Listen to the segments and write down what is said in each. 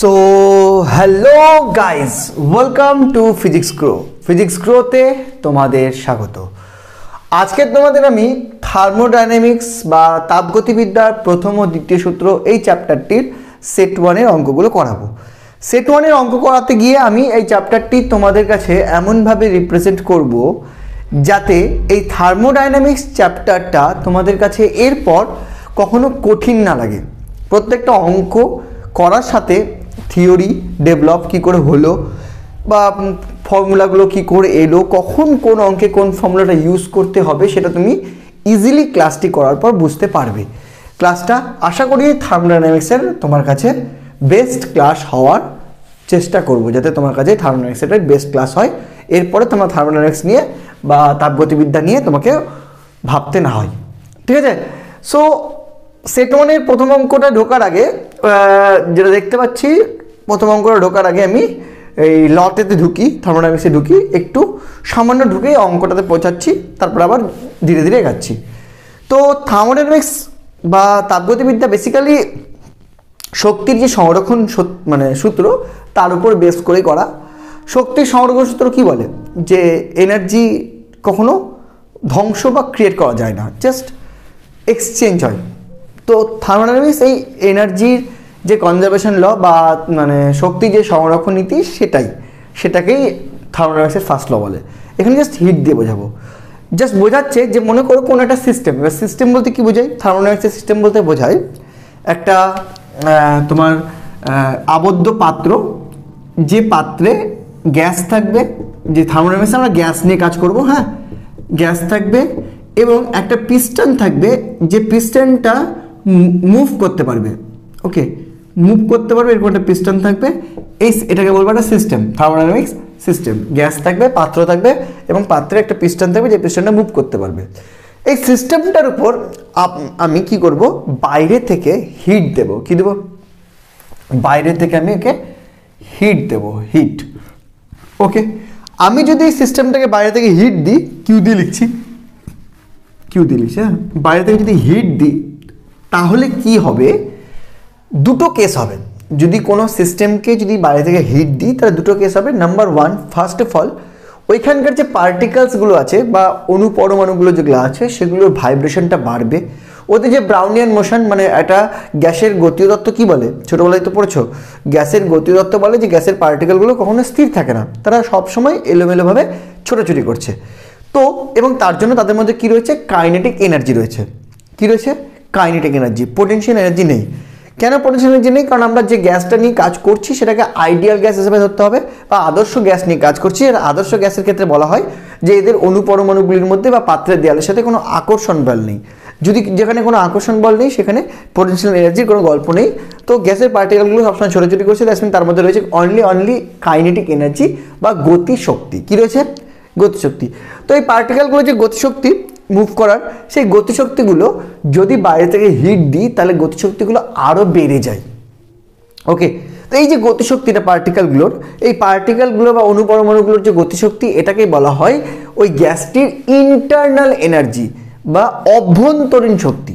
So hello guys, welcome to Physics Grow. Physics গ্রোতে তোমাদের স্বাগত। আজকে তোমাদের আমি থার্মোডাইনামিক্স বা তাপগতিবিদ্যার প্রথম ও দ্বিতীয় সূত্র এই চ্যাপ্টারটির সেট ওয়ানের অঙ্কগুলো করাবো। সেট ওয়ানের অঙ্ক করাতে গিয়ে আমি এই চ্যাপ্টারটি তোমাদের কাছে এমনভাবে রিপ্রেজেন্ট করব যাতে এই থার্মোডাইনামিক্স চ্যাপ্টারটা তোমাদের কাছে এরপর কখনো কঠিন না লাগে। প্রত্যেকটা অঙ্ক করার সাথে থিওরি ডেভেলপ কী করে হলো বা ফর্মুলাগুলো কী করে এলো, কখন কোন অঙ্কে কোন ফর্মুলাটা ইউজ করতে হবে সেটা তুমি ইজিলি ক্লাসটি করার পর বুঝতে পারবে। ক্লাসটা আশা করি থার্মোডাইনামিক্সের তোমার কাছে বেস্ট ক্লাস হওয়ার চেষ্টা করব, যাতে তোমার কাছে থার্মোডাইনামিক্সের বেস্ট ক্লাস হয়। এরপরে তোমার থার্মোডাইনামিক্স নিয়ে বা তাপগতিবিদ্যা নিয়ে তোমাকে ভাবতে না হয়, ঠিক আছে? সো সেট ওয়ানের প্রথম অঙ্কটা ঢোকার আগে যেটা দেখতে পাচ্ছি, প্রথম অঙ্কটা ঢোকার আগে আমি এই লতেতে ঢুকি, থার্মোডাইনামিক্সে ঢুকি, একটু সামান্য ঢুকে অঙ্কটাতে পৌঁছাচ্ছি, তারপর আবার ধীরে ধীরে এগাচ্ছি। তো থার্মোডাইনামিক্স বা তাপগতিবিদ্যা বেসিক্যালি শক্তির যে সংরক্ষণ সূত্র তার উপর বেস করে করা। শক্তির সংরক্ষণ সূত্র কি বলে? যে এনার্জি কখনো ধ্বংস বা ক্রিয়েট করা যায় না, জাস্ট এক্সচেঞ্জ হয়। তো থার্মোডাইনামিক্স এই এনার্জির যে কনজারভেশন ল বা শক্তি যে সংরক্ষণ নীতি সেটাকেই থার্মোডাইনামিক্সের ফার্স্ট ল বলে। এখানে জাস্ট হিট দিয়ে বোঝাবো, জাস্ট বোঝাচ্ছে যে মনে করো কোনো একটা সিস্টেম। এবার সিস্টেম বলতে কি বোঝায়? থার্মোডাইনামিক্সের সিস্টেম বলতে বোঝায় একটা তোমার আবদ্ধ পাত্র, যে পাত্রে গ্যাস থাকবে, যে থার্মোডাইনামিক্সে আমরা গ্যাস নিয়ে কাজ করব, হ্যাঁ, গ্যাস থাকবে এবং একটা পিস্টন থাকবে, যে পিস্টনটা মুভ করতে পারবে, ওকে, মুভ করতে পারবে, এরকম একটা পিস্টন থাকবে। এটাকে বলবো একটা সিস্টেম, থার্মোডাইনামিক্স সিস্টেম। গ্যাস থাকবে, পাত্র থাকবে এবং পাত্রে একটা পিস্টন থাকবে, যে পিস্টনটা মুভ করতে পারবে। এই সিস্টেমটার উপর আমি কি করব? বাইরে থেকে হিট দেব। কি দেব? বাইরে থেকে আমি ওকে হিট দেব, হিট। ওকে, আমি যদি এই সিস্টেমটাকে বাইরে থেকে হিট দিই, কিউ দিয়ে লিখছি, হ্যাঁ, বাইরে থেকে যদি হিট দিই তাহলে কি হবে? দুটো কেস হবে। যদি কোনো সিস্টেমকে যদি বাইরে থেকে হিট দিই তাহলে দুটো কেস হবে। Number one, first of all ওইখানকার যে পার্টিকেলসগুলো আছে বা পরমাণুগুলো যেগুলো আছে সেগুলোর ভাইব্রেশনটা বাড়বে। ওতে যে ব্রাউনিয়ান মোশন, একটা গ্যাসের গতীয় তত্ত্ব কি বলে, ছোটোবেলায় তো পড়েছো, গ্যাসের গতীয় তত্ত্ব বলে যে গ্যাসের পার্টিকেলগুলো কখনো স্থির থাকে না, তারা সবসময় এলোমেলোভাবে ছোটাছুটি করছে। তো এবং তার জন্য তাদের মধ্যে কি রয়েছে? কাইনেটিক এনার্জি রয়েছে। কি রয়েছে? Kinetic energy. পোটেনশিয়াল এনার্জি নেই। কেন পোটেনশিয়াল এনার্জি নেই? কারণ আমরা যে গ্যাসটা নিয়ে কাজ করছি সেটাকে আইডিয়াল গ্যাস হিসেবে ধরতে হবে বা আদর্শ গ্যাস নিয়ে কাজ করছি। আর আদর্শ গ্যাসের ক্ষেত্রে বলা হয় যে এদের পরমাণুগুলির মধ্যে বা পাত্রের দেয়ালের সাথে কোনো আকর্ষণ বল নেই। যেখানে কোনো আকর্ষণ বল নেই সেখানে পোটেনশিয়াল এনার্জির কোনো গল্প নেই। তো গ্যাসের পার্টিকেলগুলো সবসময় ছোটাছুটি করছে, তার মধ্যে রয়েছে অনলি কাইনেটিক এনার্জি বা গতিশক্তি। কি রয়েছে? গতিশক্তি। তো এই পার্টিকেলগুলো যে গতিশক্তি মুভ করার, সেই গতিশক্তিগুলো যদি বাইরে থেকে হিট দিই তাহলে গতিশক্তিগুলো আরও বেড়ে যায়। ওকে, তো এই যে গতিশক্তিটা পার্টিকেলগুলোর, এই পার্টিকেলগুলো বা পরমাণুগুলোর যে গতিশক্তি, এটাকে বলা হয় ওই গ্যাসটির ইন্টারনাল এনার্জি বা অভ্যন্তরীণ শক্তি।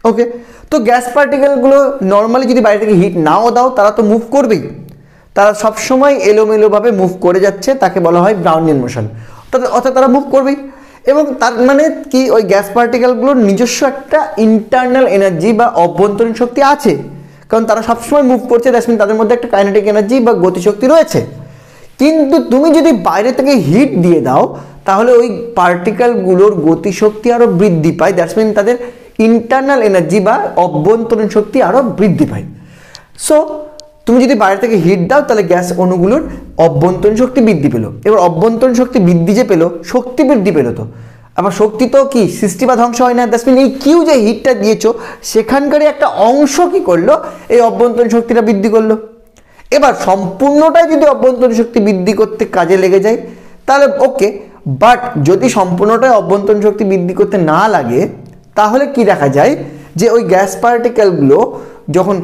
ওকে, তো গ্যাস পার্টিকেলগুলো নর্মালি যদি বাইরে থেকে হিট নাও দাও তারা তো মুভ করবেই, তারা সবসময় এলোমেলোভাবে মুভ করে যাচ্ছে, তাকে বলা হয় ব্রাউনিয়ান মোশন। অর্থাৎ তারা মুভ করবেই। এবং তার মানে কি, ওই গ্যাস পার্টিকেলগুলোর নিজস্ব একটা ইন্টারনাল এনার্জি বা অভ্যন্তরীণ শক্তি আছে, কারণ তারা সবসময় মুভ করছে, তাদের মধ্যে একটা কাইনেটিক এনার্জি বা গতিশক্তি রয়েছে। কিন্তু তুমি যদি বাইরে থেকে হিট দিয়ে দাও তাহলে ওই পার্টিকেলগুলোর গতিশক্তি আরও বৃদ্ধি পায়, তাদের ইন্টারনাল এনার্জি বা অভ্যন্তরীণ শক্তি আরও বৃদ্ধি পায়। সো তুমি যদি বাইরে থেকে হিট দাও তাহলে গ্যাস অণুগুলোর অভ্যন্তরীণ শক্তি বৃদ্ধি পেলো। এবার অভ্যন্তরীণ শক্তি বৃদ্ধি যে পেলো, শক্তি বৃদ্ধি পেলো, তো আবার শক্তি তো কি সৃষ্টি বা ধ্বংস হয় না। এই কিউ যে হিটটা দিয়েছো সেখানকারই একটা অংশ কি করলো? এই অভ্যন্তরীণ শক্তিটা বৃদ্ধি করলো। এবার সম্পূর্ণটাই যদি অভ্যন্তরীণ শক্তি বৃদ্ধি করতে কাজে লেগে যায় তাহলে ওকে, বাট যদি সম্পূর্ণটাই অভ্যন্তরীণ শক্তি বৃদ্ধি করতে না লাগে তাহলে কি দেখা যায়? যে ওই গ্যাস পার্টিকেলগুলো যখন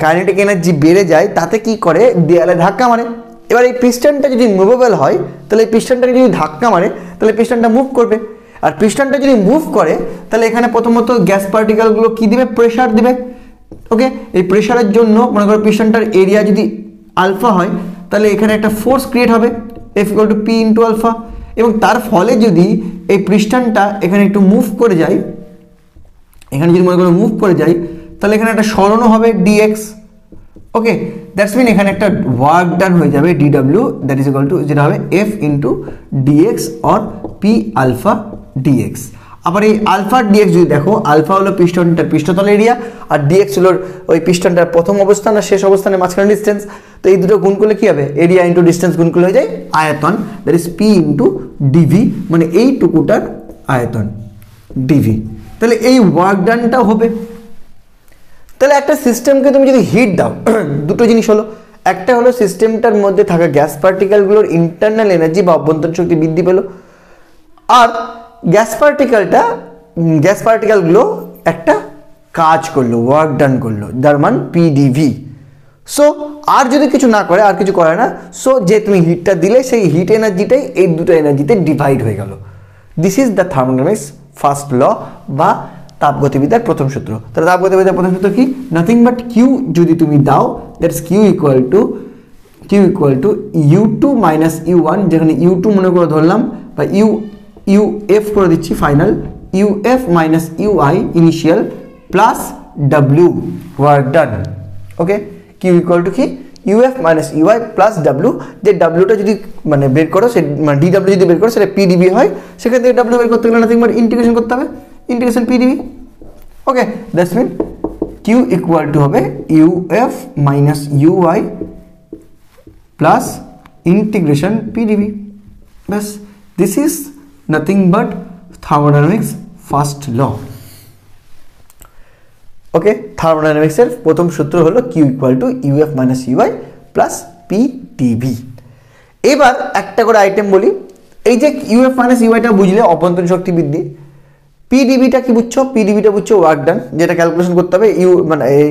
কাইনেটিক এনার্জি বেড়ে যায় তাতে কি করে? দেয়ালে ধাক্কা মারে। এবার এই পিস্টনটা যদি মুভেবল হয় তাহলে এই পিস্টনটাকে যদি ধাক্কা মারে তাহলে পিস্টনটা মুভ করবে। আর পিস্টনটা যদি মুভ করে তাহলে এখানে প্রথমত গ্যাস পার্টিকেলগুলো কি দিবে? প্রেশার দিবে। ওকে, এই প্রেশারের জন্য মনে করো পিস্টনটার এরিয়া যদি আলফা হয় তাহলে এখানে একটা ফোর্স ক্রিয়েট হবে F = P × আলফা, এবং তার ফলে যদি এই পিস্টনটা এখানে একটু মুভ করে যায়, এখানে যদি মনে করো মুভ করে যায় তাহলে এখানে একটা সরণও হবে dx। ওকে, দ্যাটস মিন এখানে একটা ওয়ার্ক ডান হয়ে যাবে dw, that is equal to যেটা হবে F × dx or P alpha dx। আবার এই আলফা dx যদি দেখো, আলফা হলো পিস্টনটার পৃষ্ঠতল এরিয়া আর dx হলো ওই পিস্টনটার প্রথম অবস্থান আর শেষ অবস্থানের মাঝখানে ডিস্টেন্স। তো এই দুটো গুণ করলে কি হবে, এরিয়া ইন্টু ডিস্টেন্স গুণ করলে হয়ে যায় আয়তন, দ্যাট ইজ P × dv, মানে এইটুকুটার আয়তন dv। তাহলে এই ওয়ার্ক ডানটাও হবে। তাহলে একটা সিস্টেমকে তুমি যদি হিট দাও, দুটো জিনিস হলো, একটা হলো সিস্টেমটার মধ্যে থাকা গ্যাস পার্টিকেলগুলোর ইন্টারনাল এনার্জি বা অভ্যন্তরীণ শক্তি বৃদ্ধি পেল, আর গ্যাস পার্টিকেলগুলো একটা কাজ করলো, ওয়ার্ক ডান করলো, যার মান PdV। সো আর যদি কিছু না করে, আর কিছু করে না, সো যে তুমি হিটটা দিলে সেই হিট এনার্জিটাই এই দুটো এনার্জিতে ডিভাইড হয়ে গেল। This is the thermodynamics first law বা তাপগতিবিদ্যার প্রথম সূত্র। তাহলে তাপগতিবিদ্যার প্রথম সূত্র কি, নাথিং বাট কিউ যদি তুমি দাও, that's Q equal two U2 - U1, যেখানে U2 মনে করে ধরলাম বা UF করে দিচ্ছি final, UF - UI initial plus W work done. Okay, Q equal to কি, UF - UI প্লাস W, যে Wটা যদি মানে বের করো, সে মানে DW যদি বের করো সেটা PdV হয়, সেখান থেকে W বের করতে গেলে নাথিং বাট ইন্টিগ্রেশন করতে হবে, integration PdV। Okay, that's mean Q equal to হবে UF - UI plus integration PdV। ব্যাস, this is nothing but thermodynamics first law. Okay, থার্মোডাইনামিক্সের প্রথম সূত্র হলো Q equal to UF - UI plus PdV। এবার একটা করে আইটেম বলি, এই যে UF - UIটা বুঝলে অভ্যন্তরীণ শক্তি বৃদ্ধি, PdVটা কি বুঝছো, PdVটা বুঝছো ওয়ার্ক ডান, যেটা ক্যালকুলেশন করতে হবে। মানে এই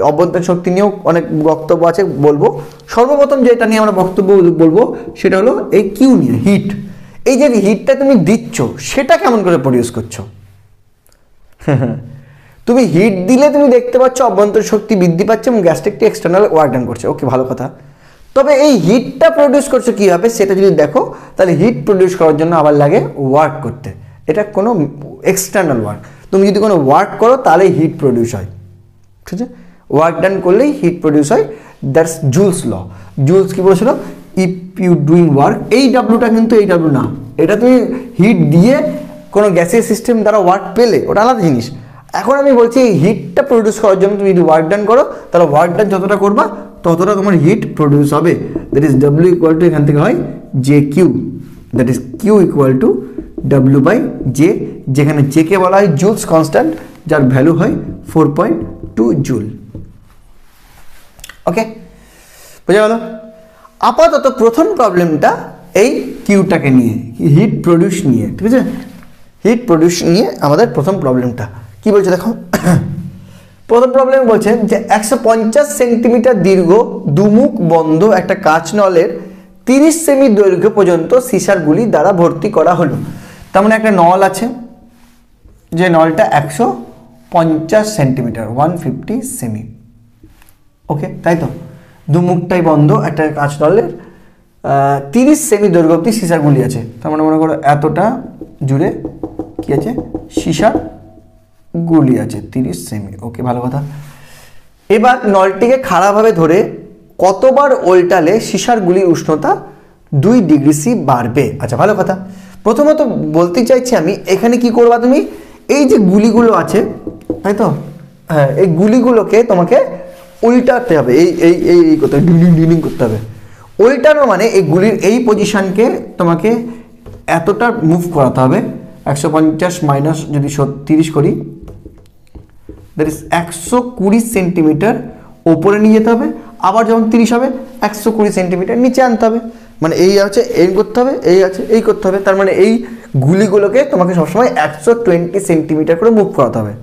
অভ্যন্তরীণ শক্তি নিয়েও অনেক বক্তব্য আছে, বলবো। সর্বপ্রথম যেটা নিয়ে আমরা বক্তব্য বলবো সেটা হলো এই কিউ নিয়ে, হিট। এই যে হিটটা তুমি দিচ্ছ সেটা কেমন করে প্রডিউস করছো। তুমি হিট দিলে তুমি দেখতে পাচ্ছ অভ্যন্তরীণ শক্তি বৃদ্ধি পাচ্ছে এবং গ্যাসটা একটি এক্সটার্নাল ওয়ার্ক ডান করছে। ওকে, ভালো কথা। তবে এই হিটটা প্রডিউস করছে কীভাবে সেটা যদি দেখো, তাহলে হিট প্রডিউস করার জন্য আবার লাগে ওয়ার্ক করতে। এটা কোনো এক্সটার্নাল ওয়ার্ক, তুমি যদি কোনো ওয়ার্ক করো তাহলে হিট প্রডিউস হয়, ঠিক আছে? ওয়ার্ক ডান করলেই হিট প্রডিউস হয়, দ্যাটস জুলস ল। জুলস কি বলেছিল, ইফ ইউ ডুইং ওয়ার্ক, এই ডাব্লুটা কিন্তু এই ডাব্লু না, এটা তুমি হিট দিয়ে কোনো গ্যাসের সিস্টেম দ্বারা ওয়ার্ক পেলে, ওটা আলাদা জিনিস। এখন আমি বলছি এই হিটটা প্রডিউস করার জন্য তুমি যদি ওয়ার্ক ডান করো, তাহলে ওয়ার্ক ডান যতটা করবা ততটা তোমার হিট প্রডিউস হবে, that is W equal two, এখান থেকে হয় JQ, that is Q equal to W/J, যেখানে J কে বলা হয় জুলস কনস্ট্যান্ট, যার ভ্যালু হয় 4.2 জুল। ওকে, বোঝা গেল? আপাতত প্রথম প্রবলেমটা এই কিউটাকে নিয়ে, হিট প্রডিউস নিয়ে, ঠিক আছে? হিট প্রডিউস নিয়ে আমাদের প্রথম প্রবলেমটা কি বলছে দেখো। প্রথম প্রবলেম বলছে যে 150 সেন্টিমিটার দীর্ঘ দুমুখ বন্ধ একটা কাঁচ নলের 30 সেমি দৈর্ঘ্য পর্যন্ত সিসার গুলি দ্বারা ভর্তি করা হলো। তার মানে একটা নল আছে, যে নলটা 150 সেন্টিমিটার, 150 সেমি। ওকে, তাই তো, দুমুখটাই বন্ধ একটা কাঁচ নলের 30 সেমি দৈর্ঘ্য অব্দি সিসার গুলি আছে। তার মানে মনে করো এতটা জুড়ে কি আছে, সিসার গুলি আছে 30 সেমি। ওকে, ভালো কথা। এবার নলটিকে খাড়াভাবে ধরে কতবার উল্টালে সিসার গুলির উষ্ণতা 2 ডিগ্রি সি বাড়বে। আচ্ছা, ভালো কথা। প্রথমত বলতে চাইছি আমি, এখানে কি করবা তুমি, এই যে গুলিগুলো আছে, তাই তো, হ্যাঁ, এই গুলিগুলোকে তোমাকে উল্টাতে হবে, এই এই এই করতে হবে, ডিলিং করতে হবে। উল্টানো মানে এই গুলির এই পজিশনকে তোমাকে এতটা মুভ করাতে হবে। 150 মাইনাস যদি 30 করি, দ্যাট ইজ 120 সেন্টিমিটার ওপরে নিয়ে যেতে হবে। আবার যখন 30 হবে 120 সেন্টিমিটার নিচে আনতে হবে। মানে এই আছে, এই করতে হবে, এই আছে, এই করতে হবে। তার মানে এই গুলিগুলোকে তোমাকে সবসময় 120 সেন্টিমিটার করে মুভ করাতে হবে।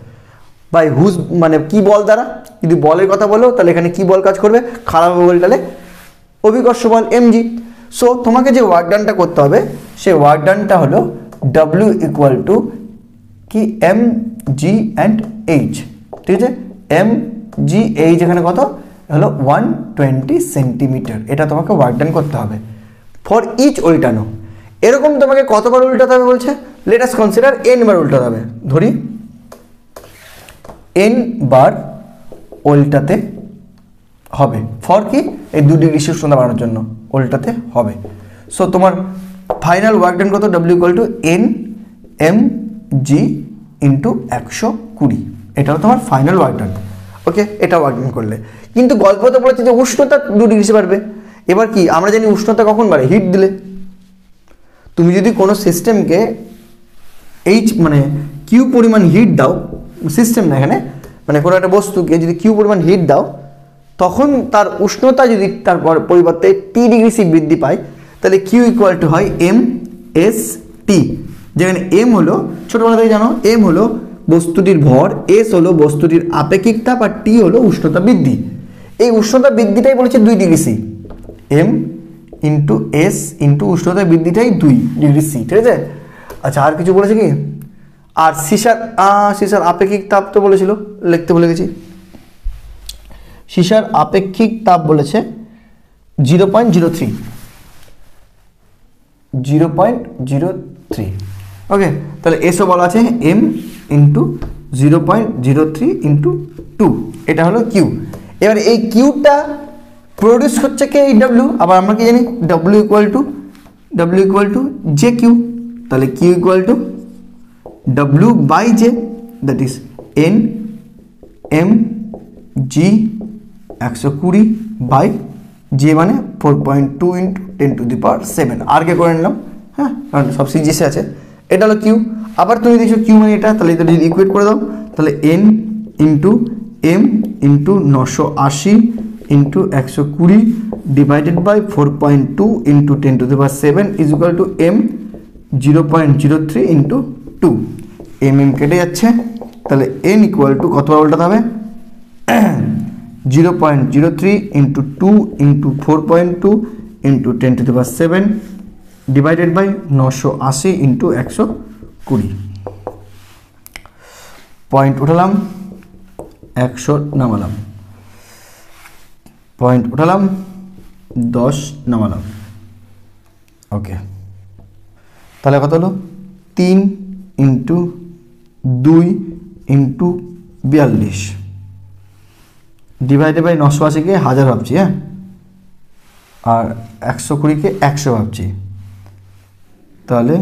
বাই হুজ, মানে কি বল দ্বারা, যদি বলের কথা বলো তাহলে এখানে কি বল কাজ করবে, খারাপ বলটালে অভিকর্ষ বল mg। সো তোমাকে যে ওয়ার্ক ডানটা করতে হবে, সেই ওয়ার্ক ডানটা হলো W ইকুয়াল টু কি mg অ্যান্ড h, ঠিক আছে? জি এইচ এখানে কত হলো 120 সেন্টিমিটার। এটা তোমাকে ওয়ার্ক ডান করতে হবে ফর ইচ উল্টানো। এরকম তোমাকে কতবার উল্টাতে হবে বলছে, লেট আস কনসিডার n বার উল্টাতে হবে, ধরি n বার উল্টাতে হবে ফর কি এই 2 ডিগ্রি উষ্ণতা বাড়ানোর জন্য উল্টাতে হবে। সো তোমার ফাইনাল ওয়ার্ক ডান কত, W equal two n m g into 120, এটা হলো তোমার ফাইনাল ওয়ার্ক ডান। ওকে, এটা ওয়ার্ক ডান করলে, কিন্তু গল্পতে বলেছে যে উষ্ণতা 2 ডিগ্রি বাড়বে। এবার কি আমরা জানি উষ্ণতা কখন বাড়ে, হিট দিলে। তুমি যদি কোনো সিস্টেমকে এইচ মানে কিউ পরিমাণ হিট দাও, সিস্টেম না এখানে, মানে কোনো একটা বস্তুকে যদি কিউ পরিমাণ হিট দাও, তখন তার উষ্ণতা যদি তার পরিবর্তে টি ডিগ্রি সি বৃদ্ধি পায়, তাহলে কিউ ইকুয়াল টু হয় এম এস টি, যেখানে এম হলো ছোটবেলা থেকে জানো এম হলো বস্তুটির ভর, এস হলো বস্তুটির আপেক্ষিক তাপ, আর টি হলো উষ্ণতা বৃদ্ধি। এই উষ্ণতা বৃদ্ধিটাই বলেছে 2 degree C, M into S into উষ্ণতা বৃদ্ধিটাই 2 ডিগ্রি সি, ঠিক আছে। আচ্ছা আর কিছু বলেছে কি, আর সিসার আপেক্ষিক তাপ তো বলেছিল, লিখতে ভুলে গেছি। সিসার আপেক্ষিক তাপ বলেছে 0.03, ওকে। তাহলে এসও বলা আছে এম ইন্টু 0.03 ইন্টু 2, এটা হলো কিউ। এবার এই কিউটা প্রডিউস হচ্ছে কে, এই ডাব্লিউ। আবার আমরা কি জানি W equal to J Q, তাহলে Q equal to W by J, that is N M G 120 by J মানে 4.2 ইন্টু 10⁷। আর কে করে নিলাম, হ্যাঁ কারণ সব সিজিএসে আছে। এটা হলো কিউ। আবার তুমি দেখছো কিউ মানে এটা, তাহলে এটা যদি ইকুয়েট করে দাও, তাহলে N into M into 980 into 120 divided by 4.2 into 10⁷ is equal to M 0.03 into 2। M কেটে যাচ্ছে, তাহলে এন ইকুয়াল টু কতবার উল্টাতে হবে, 0.03 into 2 into 4.2 into 10⁷ divided by 980 into 120। Point উঠালাম, 100 নামালাম, পয়েন্ট উঠালাম, 10 নামালাম, ওকে। তাহলে কত হলো 3 ইন্টু 2 ইন্টু 42 ডিভাইডেড বাই 980-কে 1000 ভাবছি, হ্যাঁ, আর 120-কে 100 ভাবছি। তাহলে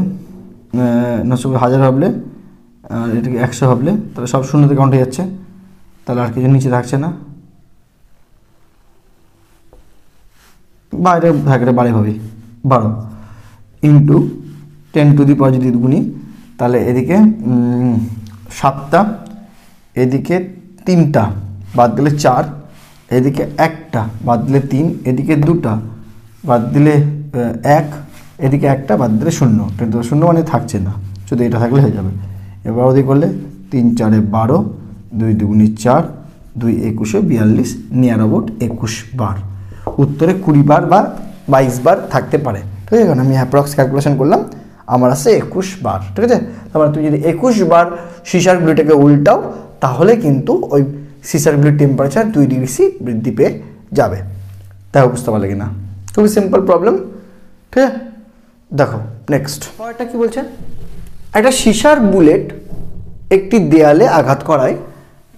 900 1000 ভাবলে আর এটাকে 100 ভাবলে, তাহলে সব শূন্যতে কাউন্ট হয়ে যাচ্ছে, তাহলে আর কিছু নিচে থাকছে না, বাইরে থাকে বাড়ি ভাবি 12 ইন্টু 10⁻⁴ যদি গুণি, তাহলে এদিকে 7টা, এদিকে 3টা বাদ দিলে 4, এদিকে 1টা বাদ দিলে 3, এদিকে 2টা বাদ দিলে 1, এদিকে 1টা বাদ দিলে 0, 0 মানে থাকছে না, শুধু এটা থাকলে হয়ে যাবে। এবার ওদিকে করলে 3 4 12, 2 2 4, 2 21 42, নিয়ার অ্যাবাউট 21 বার। উত্তরে 20 বার বা 22 বার থাকতে পারে, ঠিক আছে। আমি অ্যাপ্রক্স ক্যালকুলেশন করলাম, আমার আছে 21 বার, ঠিক আছে। তারপরে তুমি যদি 21 বার সিসারগুলিটাকে উল্টাও, তাহলে কিন্তু ওই সিসারগুলির টেম্পারেচার 2 ডিগ্রি সি বৃদ্ধি পেয়ে যাবে। তাই বুঝতে পারলে কিনা, খুবই সিম্পল প্রবলেম, ঠিক আছে। দেখো নেক্সট পরেরটা কি বলছে, একটা সিসার বুলেট একটি দেয়ালে আঘাত করায়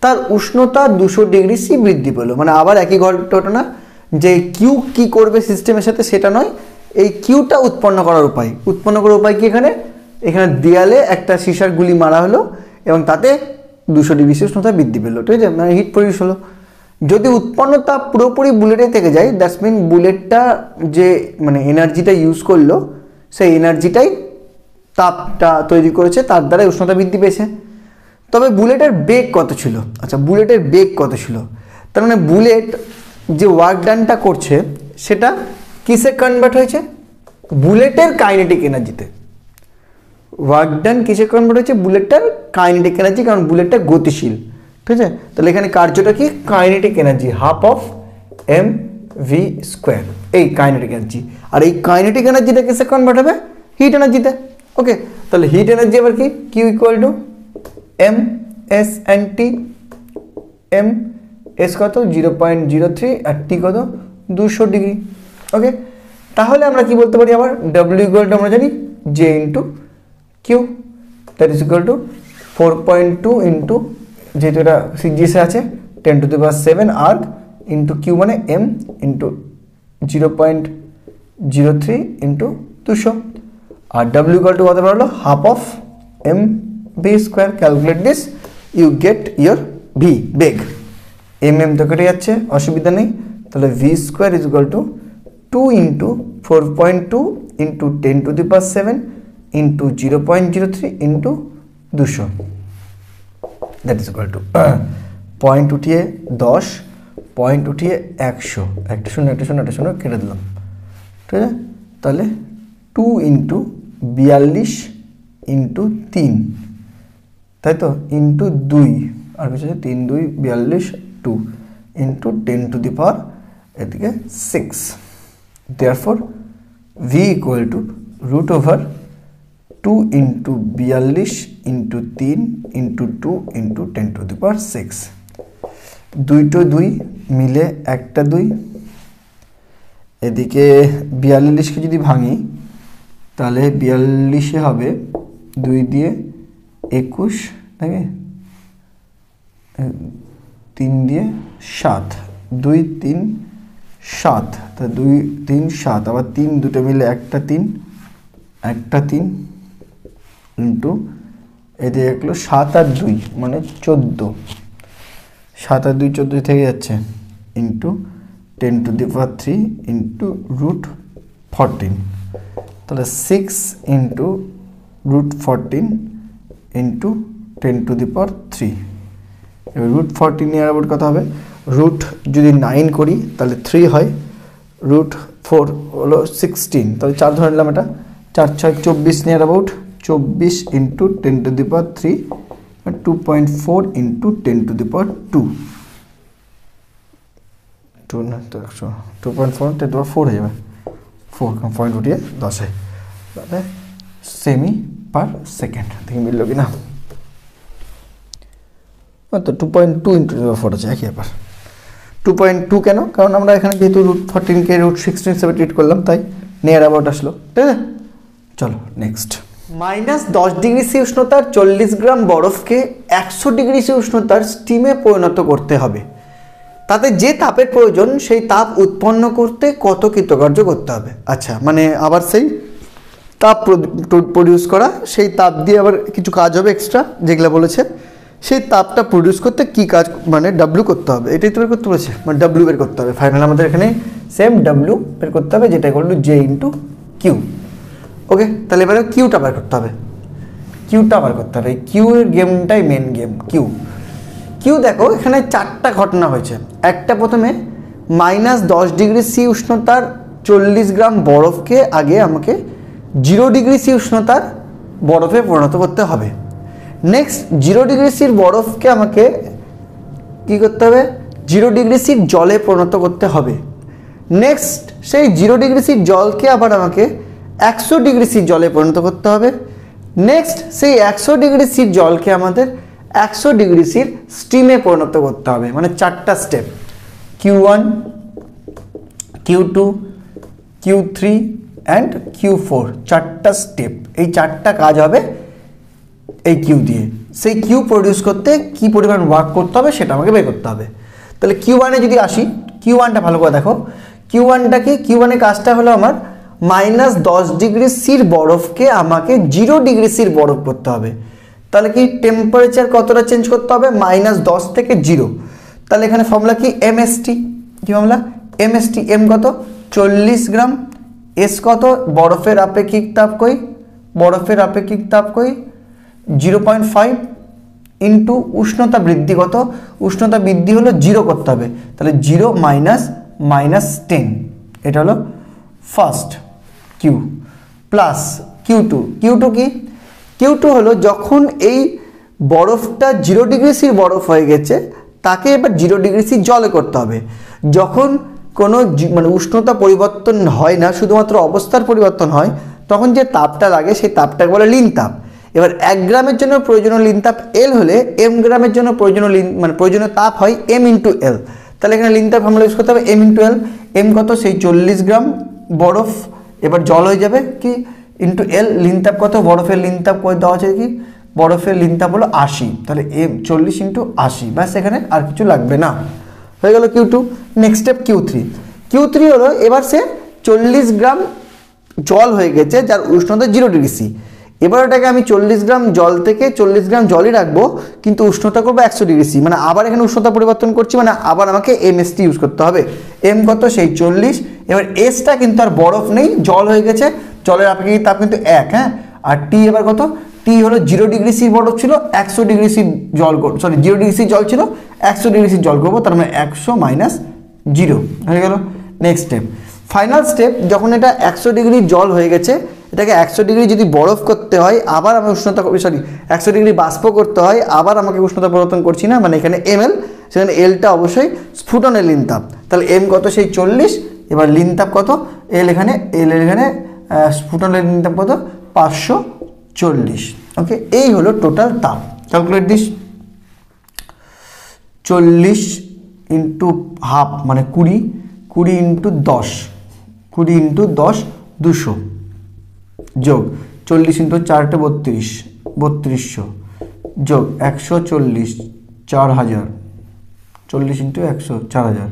তার উষ্ণতা 200 ডিগ্রি সি বৃদ্ধি পেল। মানে আবার একই ঘটনা, যে কিউ কি করবে সিস্টেমের সাথে সেটা নয়, এই কিউটা উৎপন্ন করার উপায় কি, এখানে দেয়ালে একটা সিসার গুলি মারা হলো এবং তাতে 200 ডিগ্রি সি উষ্ণতা বৃদ্ধি পেল, ঠিক আছে, মানে হিট প্রডিউস হলো। যদি উৎপন্ন তাপ পুরোপুরি বুলেটে থেকে যায়, দ্যাটস মিন বুলেটটা যে মানে এনার্জিটা ইউজ করলো, সেই এনার্জিটাই তাপটা তৈরি করেছে, তার দ্বারাই উষ্ণতা বৃদ্ধি পেয়েছে। তবে বুলেটের বেগ কত ছিল, আচ্ছা বুলেটের বেগ কত ছিল, তার মানে বুলেট যে ওয়ার্ক ডানটা করছে সেটা কিসে কনভার্ট হয়েছে, বুলেটের কাইনেটিক এনার্জিতে। ওয়ার্ক ডান কিসে কনভার্ট হয়েছে, বুলেটটার কাইনেটিক এনার্জি, কারণ বুলেটটা গতিশীল, ঠিক আছে। তাহলে এখানে কার্যটা কি, কাইনেটিক এনার্জি ½ mv², এই কাইনেটিক এনার্জি। আর এই কাইনেটিক এনার্জিটা কিসে কনভার্ট হবে, হিট এনার্জিতে, ওকে। তাহলে হিট এনার্জি আবার কি, Q equal to M S N T, M S কত 0.03 আর টি কত 200 ডিগ্রি। ওকে, তাহলে আমরা কি বলতে পারি আবার ডাব্লিউ ইকুয়াল টু আমরা জানি J into Q, that is equal to 4.2 into, যেহেতু এটা সিজিএসে আছে 10⁻⁷ আর্গ ইন্টু কিউ মানে এম ইন্টু 0.03 ইন্টু 200, আর ডাব্লিউ ইকুয়াল টু কত পারলো half of M V square. Calculate this, you get your V বেগ। এম তো কেটে যাচ্ছে, অসুবিধা নেই। তাহলে V square is equal to 2 into 4.2 into 10⁻⁷ into 0.03 into 200, that is equal two point উঠিয়ে 10, পয়েন্ট উঠিয়ে 100, একটা শূন্য একটা শূন্য একটা শূন্য কেটে দিলাম, ঠিক আছে। তাহলে 2 ইন্টু 42 ইন্টু 3, তাই তো, ইন্টু 2, আর কিছু 3 2 42, 2 ইন্টু 10⁻⁶, এদিকে 6। Therefore V equal to root over 2 into 42 into 3 into 2 into 10⁶। 2 2 মিলে একটা 2, এদিকে 42কে যদি ভাঙি তাহলে 42 হবে 2 দিয়ে 21, নাকি 3 দিয়ে 7, 2 3 7, তা 2 3 7, আবার 3 দুটো মিলে একটা 3 ইন্টু এদিকে একলো 7 আর 2 মানে 14, 7 আর 2 14 থেকে যাচ্ছে, ইন্টু 10⁻³ ইন্টু রুট 14, তাহলে 6 ইন্টু রুট 14 ইন্টু 10⁻³। এবার রুট 14 নিয়ে আবার কত হবে, রুট যদি 9 করি তাহলে 3 হয়, রুট 4 হলো 16, তাহলে 4 ধরে নিলাম, এটা 4 6 24 নিয়ার অ্যাবাউট 24 ইন্টু 10⁻³ 2.4 ইন্টু 10⁻², 2.4 10⁻4 হয়ে যাবে, 4 পয়েন্ট উঠিয়ে 10 হয়, তাহলে সেমি পার সেকেন্ড। দেখি মিলল কি না, তো 2.2 ইন্টু 4 আছে, একই ব্যাপার। 2.2 কেন, কারণ আমরা এখানে যেহেতু রুট 14কে রুট 16 হিসেবে ট্রিট করলাম, তাই নিয়ার অ্যাবাউট আসলো, ঠিক আছে। চলো নেক্সট। -10 ডিগ্রি সি উষ্ণতার 40 গ্রাম বরফকে 100 ডিগ্রি সি উষ্ণতার স্টিমে পরিণত করতে হবে। তাতে যে তাপের প্রয়োজন সেই তাপ উৎপন্ন করতে কত কৃতকার্য করতে হবে। আচ্ছা, মানে আবার সেই তাপ প্রডিউস করা, সেই তাপ দিয়ে আবার কিছু কাজ হবে এক্সট্রা, যেগুলো বলেছে সেই তাপটা প্রডিউস করতে কি কাজ, মানে ডাব্লিউ করতে হবে, এটাই তো বের করতে বলেছে, মানে ডাব্লিউ বের করতে হবে। ফাইনাল আমাদের এখানে সেম ডাব্লিউ বের করতে হবে, যেটা করলো জে ইন্টু কিউ। ওকে, তাহলে এবারে কিউটা বার করতে হবে, কিউটা বার করতে হবে। কিউ এর গেমটাই মেন গেম। কিউ দেখো এখানে 4টা ঘটনা হয়েছে। একটা, প্রথমে -10 ডিগ্রি সি উষ্ণতার 40 গ্রাম বরফকে আগে আমাকে 0 ডিগ্রি সি উষ্ণতার বরফে পরিণত করতে হবে। নেক্সট 0 ডিগ্রি সির বরফকে আমাকে কি করতে হবে, 0 ডিগ্রি সির জলে পরিণত করতে হবে। নেক্সট সেই 0 ডিগ্রি সির জলকে আবার আমাকে 100 ডিগ্রি সির জলে পরিণত করতে হবে। নেক্সট সেই 100 ডিগ্রি সির জলকে আমাদের 100 ডিগ্রি সির স্টিমে পরিণত করতে হবে, মানে 4টা step, Q1 Q2 Q3 and Q4, 4টা স্টেপ। এই 4টা কাজ হবে এই কিউ দিয়ে। সেই কিউ প্রডিউস করতে কি পরিমাণ ওয়ার্ক করতে হবে সেটা আমাকে বের করতে হবে। তাহলে Q1-এ যদি আসি, Q1টা ভালো করে দেখো, Q1টা কি, Q1-এর কাজটা হলো আমার -10 ডিগ্রি সির বরফকে আমাকে 0 ডিগ্রি সির বরফ করতে হবে। তাহলে কি টেম্পারেচার কতটা চেঞ্জ করতে হবে, -10 থেকে 0। তাহলে এখানে ফর্মুলা কি, MST, কি ফর্মুলা, MST, এম কত 40 গ্রাম, এস কত বরফের আপেক্ষিক তাপ কই, বরফের আপেক্ষিক তাপ কই 0.5 ইন্টু উষ্ণতা বৃদ্ধি কত, উষ্ণতা বৃদ্ধি হলো 0 করতে হবে, তাহলে 0 -10, এটা হলো ফার্স্ট কিউ, প্লাস Q2 কি, Q2 হলো যখন এই বরফটা 0 ডিগ্রি সির বরফ হয়ে গেছে তাকে এবার 0 ডিগ্রি সি জলে করতে হবে। যখন কোনো মানে উষ্ণতা পরিবর্তন হয় না, শুধুমাত্র অবস্থার পরিবর্তন হয়, তখন যে তাপটা লাগে সেই তাপটাকে বলে লীন তাপ। এবার 1 গ্রামের জন্য প্রয়োজনীয় লিন তাপ L হলে m গ্রামের জন্য প্রয়োজনীয় প্রয়োজনীয় তাপ হয় m × L। তাহলে এখানে লিন তাপ ফর্মুলা ইউজ করতে হবে m × L। m কত, সেই 40 গ্রাম বরফ, এবার জল হয়ে যাবে কি ইন্টু L। লিন তাপ কত, বরফের লিন তাপ কত দেওয়া আছে কি, বরফের লিন তাপ হলো 80, তাহলে m 40 × 80, ব্যাস এখানে আর কিছু লাগবে না, হয়ে গেল Q2। নেক্সট স্টেপ Q3 হলো এবার সে 40 গ্রাম জল হয়ে গেছে যার উষ্ণতা 0 ডিগ্রি সি। এবার ওটাকে আমি 40 গ্রাম জল থেকে 40 গ্রাম জলই রাখবো, কিন্তু উষ্ণতা করবো 100 ডিগ্রি সি, মানে আবার এখানে উষ্ণতা পরিবর্তন করছি, মানে আবার আমাকে MST ইউজ করতে হবে। m কত, সেই 40, এবার এসটা কিন্তু আর বরফ নেই, জল হয়ে গেছে, জলের আপেক্ষিক তাপ কিন্তু 1, হ্যাঁ। আর টি এবার কত, টি হলো 0 ডিগ্রি সি বরফ ছিল, 100 ডিগ্রি সি জল, 0 ডিগ্রি সি জল ছিল, 100 ডিগ্রি সি জল করবো, তার মানে 100 - 0 হয়ে গেল। নেক্সট স্টেপ, ফাইনাল স্টেপ, যখন এটা 100 ডিগ্রি জল হয়ে গেছে, এটাকে 100 ডিগ্রি যদি বরফ করতে হয়, আবার আমি উষ্ণতা 100 ডিগ্রি বাষ্প করতে হয়, আবার আমাকে উষ্ণতা পরিবর্তন করছি না, মানে এখানে ml, সেখানে এলটা অবশ্যই স্ফুটনের লিন তাপ। তাহলে m কত, সেই 40, এবার লিন তাপ কত, এল এখানে স্ফুটনের লিন তাপ কত, 540। ওকে, এই হলো টোটাল তাপ। ক্যালকুলেট দিস, 40 × হাফ মানে 20, 20 × 10, 20 × 10 200, যোগ 40 × 4 = 32, 3200, যোগ 140 4000, 40 × 100 4000,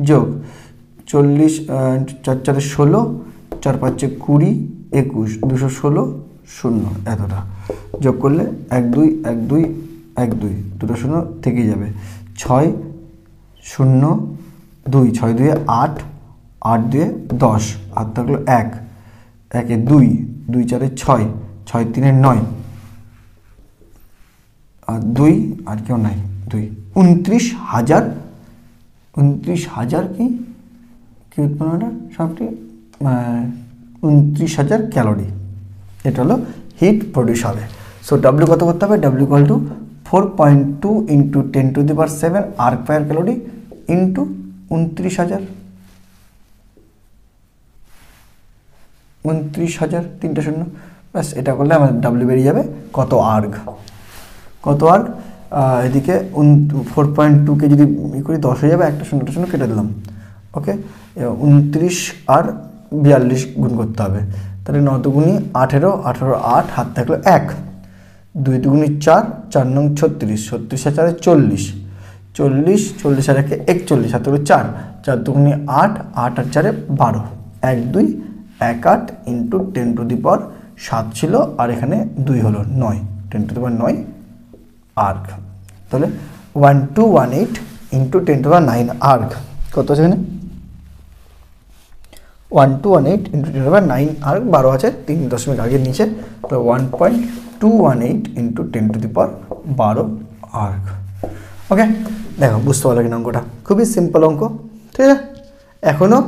যোগ 40 × 4 = 16, 4 × 5 = 20, 21, 216 0, এতটা যোগ করলে 1 2 1 2 1 2, দুটো 0 থেকেই যাবে, 6 0 2, 6 2 8, 8 2 10, আর থাকলো 1, 1 2, 2 4 6, 6 3 9, আর 2 আর কেউ নাই, 2 29,000, 29,000 কি উৎপন্ন সবটি 29,000 ক্যালোরি, এটা হলো হিট প্রডিউস হবে। সো W কত করতে হবে, W = 4.2 × 10⁷ আর্ক পার ক্যালোরি ইন্টু 29,000, 29,000 তিনটে শূন্য, ব্যাস এটা করলে আমার W বেরিয়ে যাবে কত আর্গ, এদিকে 4.2কে যদি করি 10 হয়ে যাবে, একটা শূন্য কেটে দিলাম। ওকে, 29 আর 42 গুণ করতে হবে, তাহলে 9 দুগুণী 18, 18 8, হাত থাকলো 1, 2 দুগুণী 4, 4 9 36, 36 আর 4 40, 40, 40 আর 1 41, হাত থাকলো 4, 4 দুগুণী 8, 8 আর 4 12, 1 2 1 8 × 10⁷ ছিল, আর এখানে 2 হলো 9, 10⁹ আর্ক। তাহলে 1218 × 10⁹ আর্ক কত আছে এখানে, 1218 × 10⁹ আর্ক, 12 আছে 3 দশমিক আগে নিচে, তো 1.218 × 10⁻12 আর্ক। ওকে, দেখো বুঝতে পারলো কিনা অঙ্কটা, খুবই সিম্পল অঙ্ক, ঠিক আছে। এখনও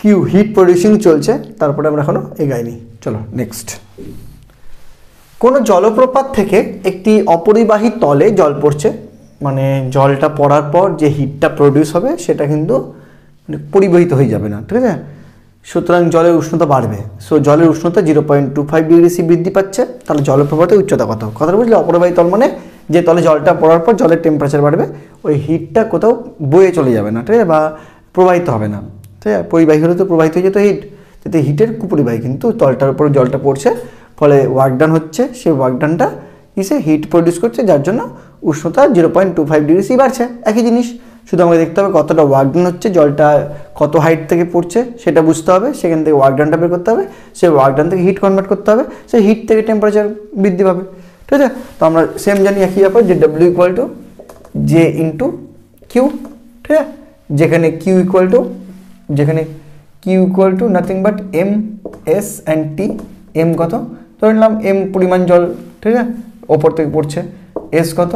কিউ হিট প্রডিউসিং চলছে, তারপরে আমরা এখনও এগাইনি। চলো নেক্সট, কোনো জলপ্রপাত থেকে একটি অপরিবাহী তলে জল পড়ছে, মানে জলটা পড়ার পর যে হিটটা প্রডিউস হবে সেটা কিন্তু পরিবাহিত হয়ে যাবে না, ঠিক আছে। সুতরাং জলের উষ্ণতা বাড়বে, সো জলের উষ্ণতা 0.25 ডিগ্রি সি বৃদ্ধি পাচ্ছে, তাহলে জলপ্রপাতের উচ্চতা কত, কথাটা বুঝলে। অপরিবাহী তল মানে যে তলে জলটা পড়ার পর জলের টেম্পারেচার বাড়বে, ওই হিটটা কোথাও বয়ে চলে যাবে না, ঠিক আছে, বা প্রবাহিত হবে না, ঠিক আছে। পরিবাহী হলে তো প্রবাহিত হয়ে যেত হিট, যাতে হিটের কুপরিবাহী, কিন্তু তলটার উপরে জলটা পড়ছে, ফলে ওয়ার্ক ডান হচ্ছে, সেই ওয়ার্ক ডানটা কিসে হিট প্রডিউস করছে, যার জন্য উষ্ণতা 0.25 ডিগ্রি সি বাড়ছে। একই জিনিস, শুধু আমাকে দেখতে হবে কতটা ওয়ার্ক ডান হচ্ছে, জলটা কত হাইট থেকে পড়ছে সেটা বুঝতে হবে, সেখান থেকে ওয়ার্ক ডানটা বের করতে হবে, সেই ওয়ার্ক ডান থেকে হিট কনভার্ট করতে হবে, সেই হিট থেকে টেম্পারেচার বৃদ্ধি পাবে, ঠিক আছে। তো আমরা সেম জানি একই ব্যাপার, যে W = J × Q, ঠিক আছে, যেখানে Q = nothing but M S and T। M কত ধরে নিলাম, M পরিমাণ জল, ঠিক আছে, ওপর থেকে পড়ছে, S কত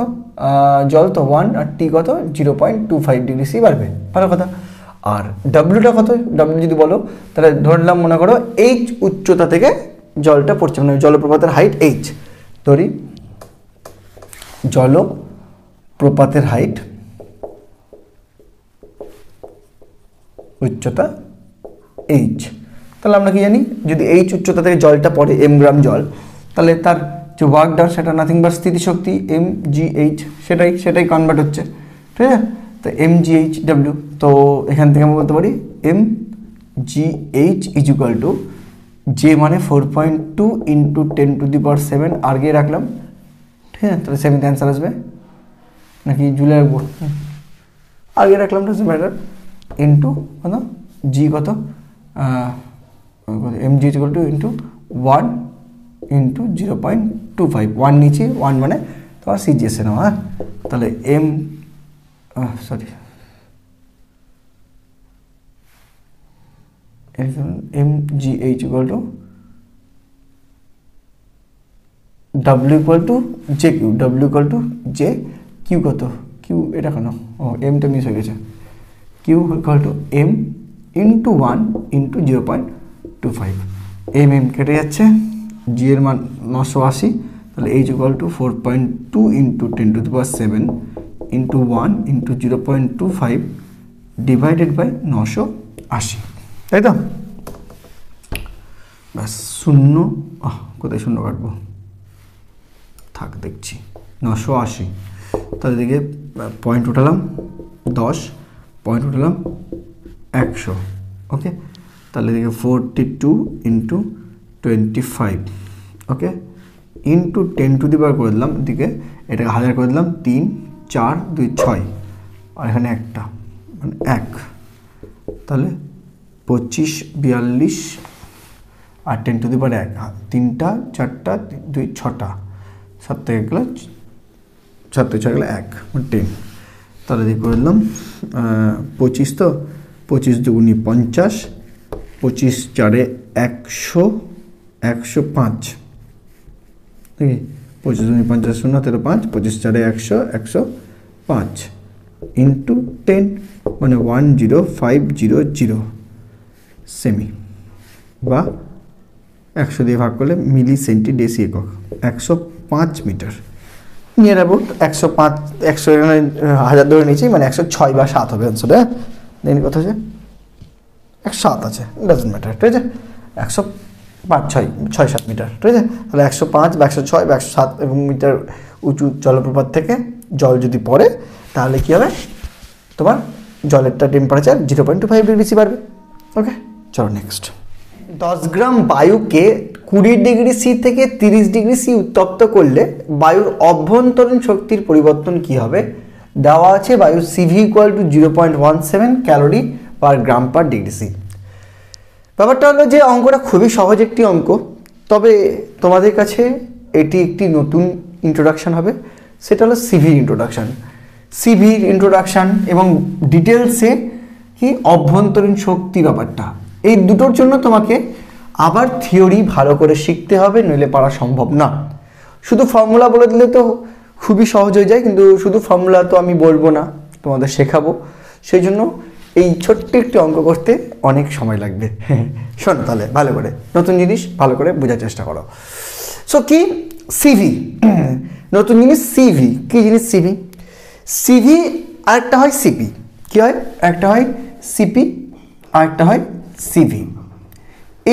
জল তো 1, আর T কত 0.25 ডিগ্রি সি বাড়বে, ভালো কথা। আর Wটা কত, W যদি বলো তাহলে ধরে নিলাম, মনে করো H উচ্চতা থেকে জলটা পড়ছে, মানে জলপ্রপাতের হাইট H, ধরি জলপ্রপাতের হাইট উচ্চতা H, তাহলে আমরা কি জানি, যদি H উচ্চতা থেকে জলটা পড়ে M গ্রাম জল, তাহলে তার যে ওয়ার্ক ডান সেটা নাথিং বাট স্থিতিশক্তি mgh, সেটাই কনভার্ট হচ্ছে, ঠিক আছে। তো mgh/w, তো এখান থেকে আমরা বলতে পারি mgh ইজ ইকুয়াল টু যে মানে 4.2 ইন্টু 10⁻7 আগে রাখলাম, ঠিক আছে। তাহলে সেমিতে অ্যান্সার আসবে নাকি জুলে রাখবো, আগে রাখলাম না ম্যাটার, ইন্টু কত জি কত mg is equal two into 1 into 0.25, 1 নিচে 1 মানে তোমার সিজিএসে নাও, হ্যাঁ। তাহলে mgh equal to w equal to J Q, w equal to J Q, কত কিউ এটা কেন, ও এমটা মিস হয়ে গেছে, Q equal to M into 1 into 0.25, M কেটে যাচ্ছে, জি এর মান 980, তাহলে H equal to 4.2 into 10⁻7 into 1 into 0.25 divided by 980, তাই তো। ব্যাস, শূন্য, কোথায় শূন্য কাটবো, থাক দেখছি, 980, তাহলে দিকে পয়েন্ট উঠালাম 10, পয়েন্ট উঠালাম 100, ওকে। তাহলে দিকে 42 ইন্টু 25, ওকে, ইন্টু 10⁻, করে দিলাম এদিকে, এটাকে 1000 করে দিলাম, 3 4 2 6, আর এখানে একটা মানে 1, তাহলে 25 42 আর 10⁻1, 3টা 4টা 2 6টা, 7 থেকে গেলো 7 থেকে 6 গেলো 1 মানে 10, তাহলে দিয়ে করে দিলাম 25, তো 25 দুগুণি 50, 25 4 100, 105, ঠিক আছে। 25 দুগুণি 50 0 13 5, 25 4 100, 105 ইন্টু 10 মানে 10500 সেমি, বা 100 দিয়ে ভাগ করলে মিলি সেন্টি ডেসি একক, 105 মিটার, নিয়ার অ্যাবাউট 105, 100 1000 ধরে নিয়েছি, মানে 106 বা 7 হবে অ্যান্সার, হ্যাঁ। দেন কত আছে, 107 আছে, ডাজন্ট ম্যাটার, ঠিক আছে। 105 6 7 মিটার, ঠিক আছে। তাহলে 105 বা 106 বা 107 এবং মিটার উঁচু জলপ্রপাত থেকে জল যদি পড়ে, তাহলে কী হবে, তোমার জলেরটা টেম্পারেচার 0.25 ডিগ্রি সি বাড়বে, ওকে। চলো নেক্সট, 10 গ্রাম বায়ুকে 20 ডিগ্রি সি থেকে 30 ডিগ্রি সি উত্তপ্ত করলে বায়ুর অভ্যন্তরীণ শক্তির পরিবর্তন কি হবে, দেওয়া আছে বায়ুর CV equal to 0.17 calorie per gram per degree C. ব্যাপারটা হলো যে অঙ্কটা খুবই সহজ একটি অঙ্ক, তবে তোমাদের কাছে এটি একটি নতুন ইন্ট্রোডাকশান হবে, সেটা হলো সিভির ইন্ট্রোডাকশান এবং ডিটেলসে কি অভ্যন্তরীণ শক্তি ব্যাপারটা, এই দুটোর জন্য তোমাকে আবার থিওরি ভালো করে শিখতে হবে, নইলে পারা সম্ভব না। শুধু ফর্মুলা বলে দিলে তো খুবই সহজ হয়ে যায়, কিন্তু শুধু ফর্মুলা তো আমি বলবো না, তোমাদের শেখাবো, সেই জন্য এই ছোট্ট একটি অঙ্ক করতে অনেক সময় লাগবে। শোনো তাহলে ভালো করে, নতুন জিনিস ভালো করে বোঝার চেষ্টা করো। সো কি সিভি, নতুন জিনিস সিভি, কি জিনিস সিভি, সিভি আরেকটা হয় সিপি, কি হয়, একটা হয় সিপি আরেকটা হয় সিভি।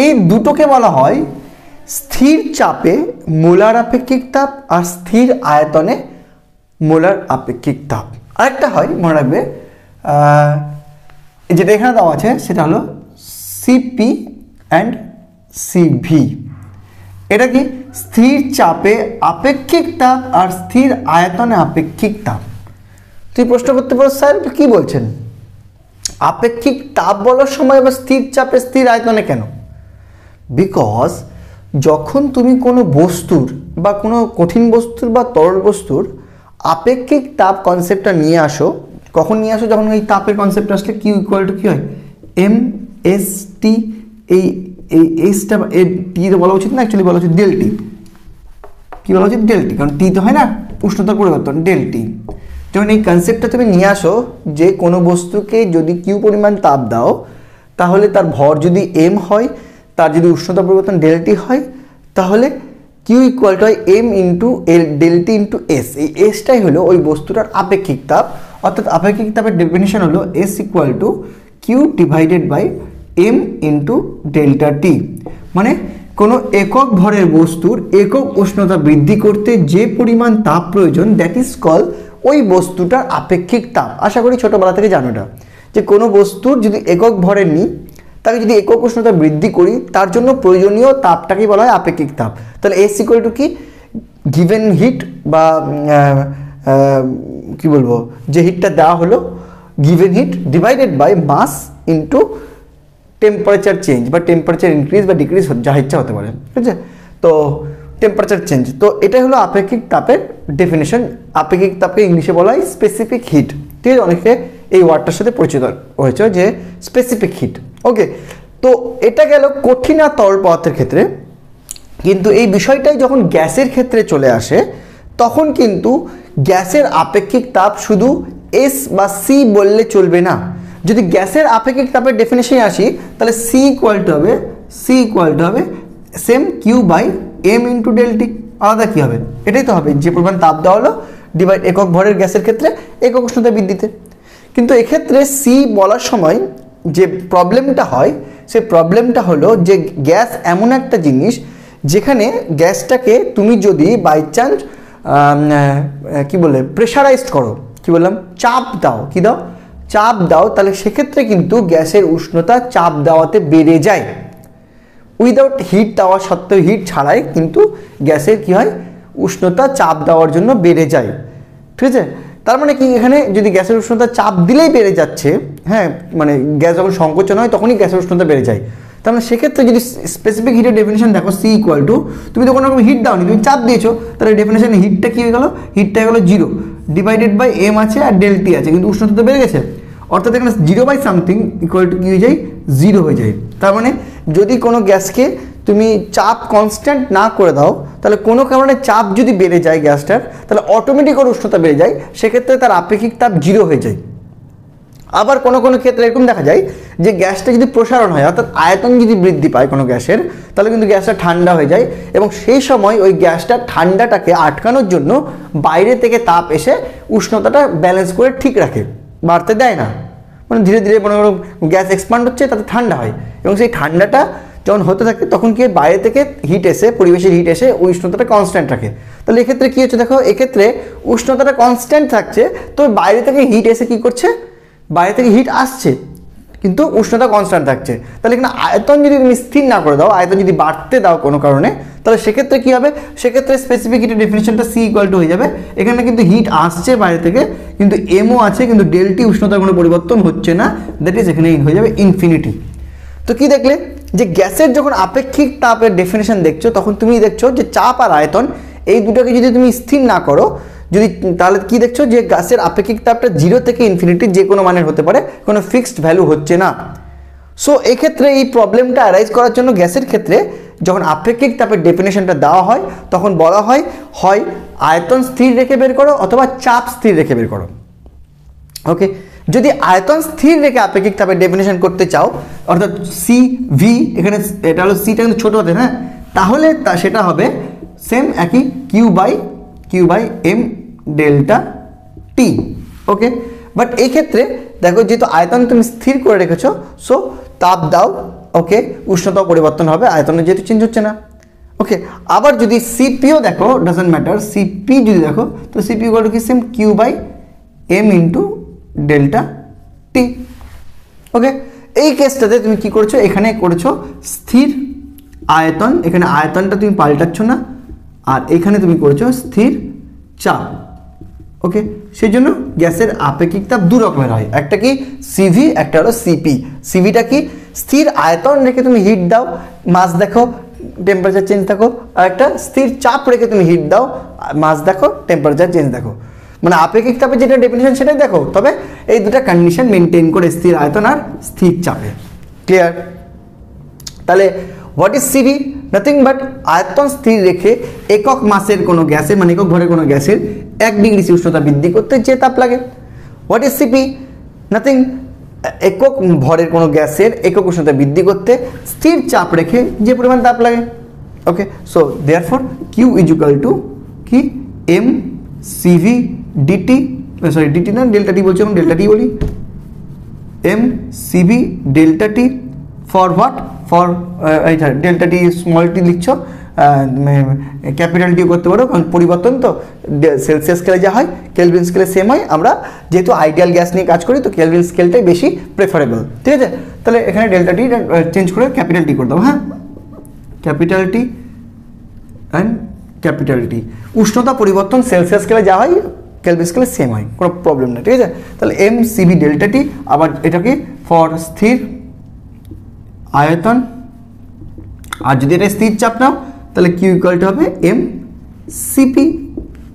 এই দুটোকে বলা হয় স্থির চাপে মোলার আপেক্ষিক তাপ আর স্থির আয়তনে মোলার আপেক্ষিক তাপ। আরেকটা হয়, মনে রাখবে, যেটা এখানে দেওয়া আছে সেটা হলো সিপি অ্যান্ড সিভি। এটা কি স্থির চাপে আপেক্ষিক তাপ আর স্থির আয়তনে আপেক্ষিক তাপ। তুই প্রশ্ন করতে পারো, স্যার কি বলছেন, আপেক্ষিক তাপ বলার সময় আবার স্থির চাপে স্থির আয়তনে কেন? বিকজ যখন তুমি কোনো বস্তুর বা কোনো কঠিন বস্তুর বা তরল বস্তুর আপেক্ষিক তাপ কনসেপ্টটা নিয়ে আসো, কখন নিয়ে আসো, যখন এই তাপের কনসেপ্ট আসলে কিউ ইকুয়াল টু কী হয়, এম এস টি, এই এসটা টি তো বলা উচিত না, অ্যাকচুয়ালি বলা উচিত ডেল টি, কী বলা উচিত, ডেল টি, কারণ টি তো হয় না, উষ্ণতার পরিবর্তন, ডেল টি। যখন এই কনসেপ্টটা তুমি নিয়ে আসো যে কোনো বস্তুকে যদি কিউ পরিমাণ তাপ দাও, তাহলে তার ভর যদি এম হয়, তার যদি উষ্ণতা পরিবর্তন ডেল টি হয়, তাহলে কিউ ইকুয়াল টু হয় M into L del T into S. এই এসটাই হলো ওই বস্তুটার আপেক্ষিক তাপ, অর্থাৎ আপেক্ষিক তাপের ডেফিনিশন হলো S equal to Q divided by M into delta T. মানে কোনো একক ভরের বস্তুর একক উষ্ণতা বৃদ্ধি করতে যে পরিমাণ তাপ প্রয়োজন দ্যাট ইজ কল ওই বস্তুটার আপেক্ষিক তাপ। আশা করি ছোটোবেলা থেকে জানো এটা, যে কোনো বস্তুর যদি একক ভরের নিই তাকে যদি একক উষ্ণতা বৃদ্ধি করি তার জন্য প্রয়োজনীয় তাপটাকেই বলা হয় আপেক্ষিক তাপ। তাহলে এস ইকুয়াল টু কি, গিভেন হিট বা কি বলবো, যে হিটটা দেওয়া হলো given heat divided by mass into temperature change বা টেম্পারেচার ইনক্রিজ বা ডিক্রিজ যা ইচ্ছা হতে পারে, ঠিক আছে। তো টেম্পারেচার চেঞ্জ, তো এটাই হলো আপেক্ষিক তাপের ডেফিনেশন। আপেক্ষিক তাপকে ইংলিশে বলা হয় স্পেসিফিক হিট, ঠিক আছে। অনেকে এই ওয়ার্ডটার সাথে পরিচিত হয়েছে যে স্পেসিফিক হিট। ওকে, তো এটা গেল কঠিন আর তরল পদার্থের ক্ষেত্রে। কিন্তু এই বিষয়টাই যখন গ্যাসের ক্ষেত্রে চলে আসে তখন কিন্তু গ্যাসের আপেক্ষিক তাপ শুধু এস বা সি বললে চলবে না। যদি গ্যাসের আপেক্ষিক তাপের ডেফিনেশনে আসি তাহলে সি ইকুয়াল টু হবে same Q by M into del T. আলাদা কী হবে, এটাই তো হবে যে পরিমাণ তাপ দেওয়া হলো ডিভাইড একক ভরের গ্যাসের ক্ষেত্রে একক উষ্ণতা বৃদ্ধিতে। কিন্তু এক্ষেত্রে সি বলার সময় যে প্রবলেমটা হয় সেই প্রবলেমটা হলো যে গ্যাস এমন একটা জিনিস যেখানে গ্যাসটাকে তুমি যদি বাই চান্স কী বলে প্রেশারাইজড করো, কি বললাম, চাপ দাও, কি দাও, চাপ দাও, তাহলে সেক্ষেত্রে কিন্তু গ্যাসের উষ্ণতা চাপ দেওয়াতে বেড়ে যায়। উইদাউট হিট দেওয়া সত্ত্বেও, হিট ছাড়াই কিন্তু গ্যাসের কি হয়, উষ্ণতা চাপ দেওয়ার জন্য বেড়ে যায়, ঠিক আছে। তার মানে কি, এখানে যদি গ্যাসের উষ্ণতা চাপ দিলেই বেড়ে যাচ্ছে, হ্যাঁ, মানে গ্যাস যখন সংকোচন হয় তখনই গ্যাসের উষ্ণতা বেড়ে যায়। তার মানে সেক্ষেত্রে যদি স্পেসিফিক হিটের ডেফিনেশন দেখো সি ইকুয়াল টু, তুমি তো কোনো রকম হিট দাওনি, তুমি চাপ দিয়েছো, তাহলে ডেফিনেশনে হিটটা কী হয়ে গেলো, হিটটা হয়ে গেলো 0 ডিভাইডেড বাই এম আছে আর ডেলটি আছে, কিন্তু উষ্ণতা তো বেড়ে গেছে। অর্থাৎ এখানে 0 বাই সামথিং ইকুয়াল টু কী হয়ে যায়, 0 হয়ে যায়। তার মানে যদি কোনো গ্যাসকে তুমি চাপ কনস্ট্যান্ট না করে দাও তাহলে কোনো কারণে চাপ যদি বেড়ে যায় গ্যাসটার, তাহলে অটোমেটিক ওর উষ্ণতা বেড়ে যায়, সেক্ষেত্রে তার আপেক্ষিক তাপ 0 হয়ে যায়। আবার কোনো কোনো ক্ষেত্রে এরকম দেখা যায় যে গ্যাসটা যদি প্রসারণ হয়, অর্থাৎ আয়তন যদি বৃদ্ধি পায় কোনো গ্যাসের, তাহলে কিন্তু গ্যাসটা ঠান্ডা হয়ে যায় এবং সেই সময় ওই গ্যাসটা ঠান্ডাটাকে আটকানোর জন্য বাইরে থেকে তাপ এসে উষ্ণতাটা ব্যালেন্স করে ঠিক রাখে, বাড়তে দেয় না। মানে ধীরে ধীরে মনে করো গ্যাস এক্সপান্ড হচ্ছে, তাতে ঠান্ডা হয় এবং সেই ঠান্ডাটা যখন হতে থাকে তখন কি বাইরে থেকে হিট এসে, পরিবেশের হিট এসে ওই উষ্ণতাটা কনস্ট্যান্ট রাখে। তাহলে এক্ষেত্রে কী হচ্ছে দেখো, এক্ষেত্রে উষ্ণতাটা কনস্ট্যান্ট থাকছে, তো বাইরে থেকে হিট এসে কী করছে, বাইরে থেকে হিট আসছে কিন্তু উষ্ণতা কনস্ট্যান্ট থাকছে। তাহলে এখানে আয়তন যদি তুমি স্থির না করে দাও, আয়তন যদি বাড়তে দাও কোনো কারণে, তাহলে সেক্ষেত্রে কী হবে, সেক্ষেত্রে স্পেসিফিক হিটের ডেফিনেশনটা সি ইকুয়াল টু হয়ে যাবে। এখানে কিন্তু হিট আসছে বাইরে থেকে, কিন্তু এমও আছে, কিন্তু ডেলটি উষ্ণতার কোনো পরিবর্তন হচ্ছে না, দ্যাট ইজ এখানে হয়ে যাবে ইনফিনিটি। তো কি দেখলে, যে গ্যাসের যখন আপেক্ষিক তাপের ডেফিনেশন দেখছো তখন তুমি দেখছো যে চাপ আর আয়তন এই দুটোকে যদি তুমি স্থির না করো, যদি, তাহলে কি দেখছো যে গ্যাসের আপেক্ষিক তাপটা 0 থেকে ইনফিনিটি যে কোনো মানের হতে পারে, কোনো ফিক্সড ভ্যালু হচ্ছে না। সো এক্ষেত্রে এই প্রবলেমটা অ্যারাইজ করার জন্য গ্যাসের ক্ষেত্রে যখন আপেক্ষিক তাপের ডেফিনেশনটা দেওয়া হয় তখন বলা হয় হয় আয়তন স্থির রেখে বের করো অথবা চাপ স্থির রেখে বের করো। ওকে, যদি আয়তন স্থির রেখে আপেক্ষিক তাপের ডেফিনেশন করতে চাও, অর্থাৎ সি ভি, এখানে এটা হলো সিটা কিন্তু ছোটো হতে, হ্যাঁ, তাহলে সেটা হবে সেম একই Q by M delta T. Okay, but এই ক্ষেত্রে দেখো যেহেতু আয়তন তুমি স্থির করে রেখেছো, সো তাপ দাও, ওকে, উষ্ণতাও পরিবর্তন হবে, আয়তনে যেহেতু চেঞ্জ হচ্ছে না। ওকে, আবার যদি সিপিও দেখো, ডাজন্ট ম্যাটার, সিপি যদি দেখো তো সিপি ইকুয়াল টু কি, same Q by M into delta T. Okay, এই কেসটাতে তুমি কি করেছো, এখানে করেছো স্থির আয়তন, এখানে আয়তনটা তুমি পাল্টাচ্ছ না, আর এখানে তুমি করেছো স্থির চাপ। ওকে, সেই জন্য গ্যাসের আপেক্ষিক তাপ দু রকমের হয়, একটা কি সিভি, একটা হলো সিপি। সিভিটা কি, স্থির আয়তন রেখে তুমি হিট দাও, মাস দেখো, টেম্পারেচার চেঞ্জ দেখো, আর একটা স্থির চাপ রেখে তুমি হিট দাও, মাস দেখো, টেম্পারেচার চেঞ্জ দেখো। মানে আপেক্ষিক তাপের যেটা ডেফিনেশন সেটাই দেখো, তবে এই দুটা কন্ডিশন মেনটেন করে, স্থির আয়তন আর স্থির চাপে। ক্লিয়ার? তাহলে what is CV? Nothing but আয়তন স্থির রেখে একক মাসের কোনো গ্যাসের, মানে একক ভরের কোনো গ্যাসের 1 ডিগ্রি সি উষ্ণতা বৃদ্ধি করতে যে তাপ লাগে। What is CP? নাথিং, একক ভরের কোনো গ্যাসের একক উষ্ণতা বৃদ্ধি করতে স্থির চাপ রেখে যে পরিমাণ তাপ লাগে। Okay, so therefore Q is equal to কি, M CV DT, sorry DT না, ডেল্টা টি বলছি, এবং ডেল্টা টি বলি, M CV delta T for what, for এই ডেল্টা টি স্মল টি লিখছো, ক্যাপিটাল টিও করতে পারো, কারণ পরিবর্তন তো সেলসিয়াস স্কেলে যা হয় কেলভিন স্কেলে সেম হয়। আমরা যেহেতু আইডিয়াল গ্যাস নিয়ে কাজ করি তো কেলভিন স্কেলটাই বেশি প্রেফারেবল, ঠিক আছে। তাহলে এখানে ডেল্টা টি চেঞ্জ করে ক্যাপিটাল টি করে দাও, হ্যাঁ, capital T and capital T. উষ্ণতা পরিবর্তন সেলসিয়াস স্কেলে যা হয় কেলভিন স্কেলে সেম হয়, কোনো প্রবলেম নেই, ঠিক আছে। তাহলে এম সিবি ডেল্টা টি, আবার এটাকে ফর স্থির আয়তন, আর যদি এটা স্থির চাপ নাও তাহলে কিউ ইকুয়াল টু হবে M CP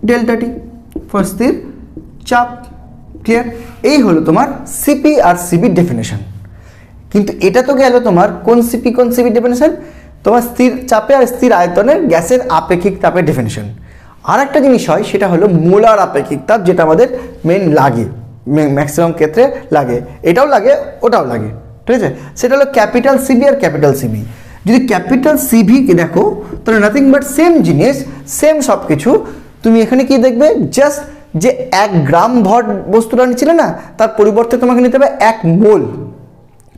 delta T for স্থির চাপ। ক্লিয়ার? এই হলো তোমার সিপি আর সিবি ডেফিনেশন। কিন্তু এটা তো গেল তোমার কোন সিপি ডেফিনেশন, তোমার স্থির চাপে আর স্থির আয়তনের গ্যাসের আপেক্ষিক তাপের ডেফিনেশন। আর একটা জিনিস হয় সেটা হলো মোলার আপেক্ষিক তাপ, যেটা আমাদের মেন লাগে, ম্যাক্সিমাম ক্ষেত্রে লাগে, এটাও লাগে ওটাও লাগে, ঠিক আছে। সেটা হলো ক্যাপিটাল সিবি আর ক্যাপিটাল সিবি। যদি ক্যাপিটাল সিভিকে দেখো তাহলে নাথিং বাট সেম জিনিস, সেম সব কিছু। তুমি এখানে কি দেখবে, জাস্ট যে 1 গ্রাম ভর বস্তুটা নিচ্ছিলে না, তার পরিবর্তে তোমাকে নিতে হবে 1 মোল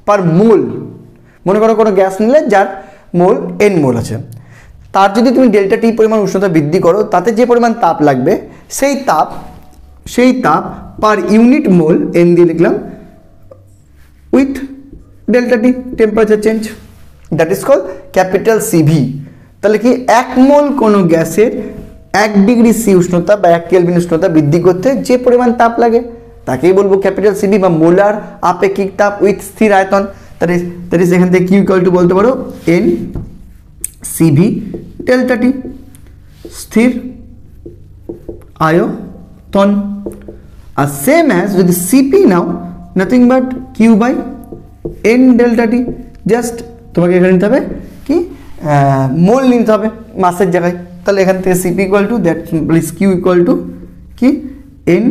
পার মোল। মনে করো কোনো গ্যাস নিলে যার মোল n মোল আছে, তার যদি তুমি ডেল্টা টি পরিমাণ উষ্ণতা বৃদ্ধি করো, তাতে যে পরিমাণ তাপ লাগবে সেই তাপ পার ইউনিট মোল n দিয়ে লিখলাম with delta T temperature change, that is call capital CV. তাহলে কি 1 মোল কোনো গ্যাসের 1 ডিগ্রি সি উষ্ণতা বা 1 কেলভিন উষ্ণতা বৃদ্ধি করতে যে পরিমাণ তাপ লাগে তাকেই বলবো ক্যাপিটাল সিভি বা মোলার আপেক্ষিক তাপ উইথ স্থির আয়তন। দ্যাট ইজ এখান থেকে কিউ ইকুয়াল টু বলতে পারো এন সিভি ডেল্টা টি স্থির আয়তন। আর সেম অ্যাজ যদি সিপি নাও, nothing but Q by N delta T. Just তোমাকে এখানে নিতে হবে কি মোল নিতে হবে মাসের জায়গায়। তাহলে এখান থেকে CP equal to that please Q equal to কি N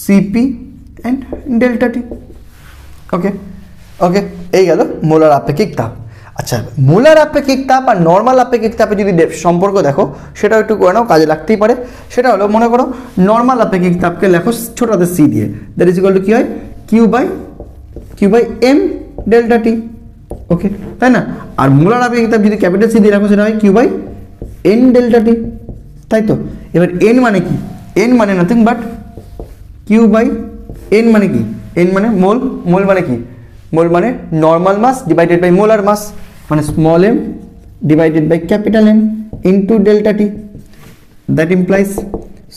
CP and delta T. Okay okay, এই গেল মোলার আপেক্ষিক তাপ। আচ্ছা, মোলার আপেক্ষিক তাপ আর নর্মাল আপেক্ষিক তাপে যদি সম্পর্ক দেখো সেটাও একটু করে নাও, কাজে লাগতেই পারে। সেটা হলো মনে করো নর্মাল আপেক্ষিক তাপকে লেখো ছোট হাতের সি দিয়ে, দ্যাট ইজ ইকুয়াল টু কি হয় Q by M delta T. ওকে, তাই না? আর মোলার আপেক্ষিক তাপ যদি ক্যাপিটাল সি দিয়ে রাখো সেটা হয় Q by N delta T, তাই তো। এবার এন মানে কি? এন মানে nothing but Q by N মানে কি? এন মানে মোল, মোল মানে কি? মোল মানে normal mass divided by molar mass, মানে small M divided by capital M into delta T. That implies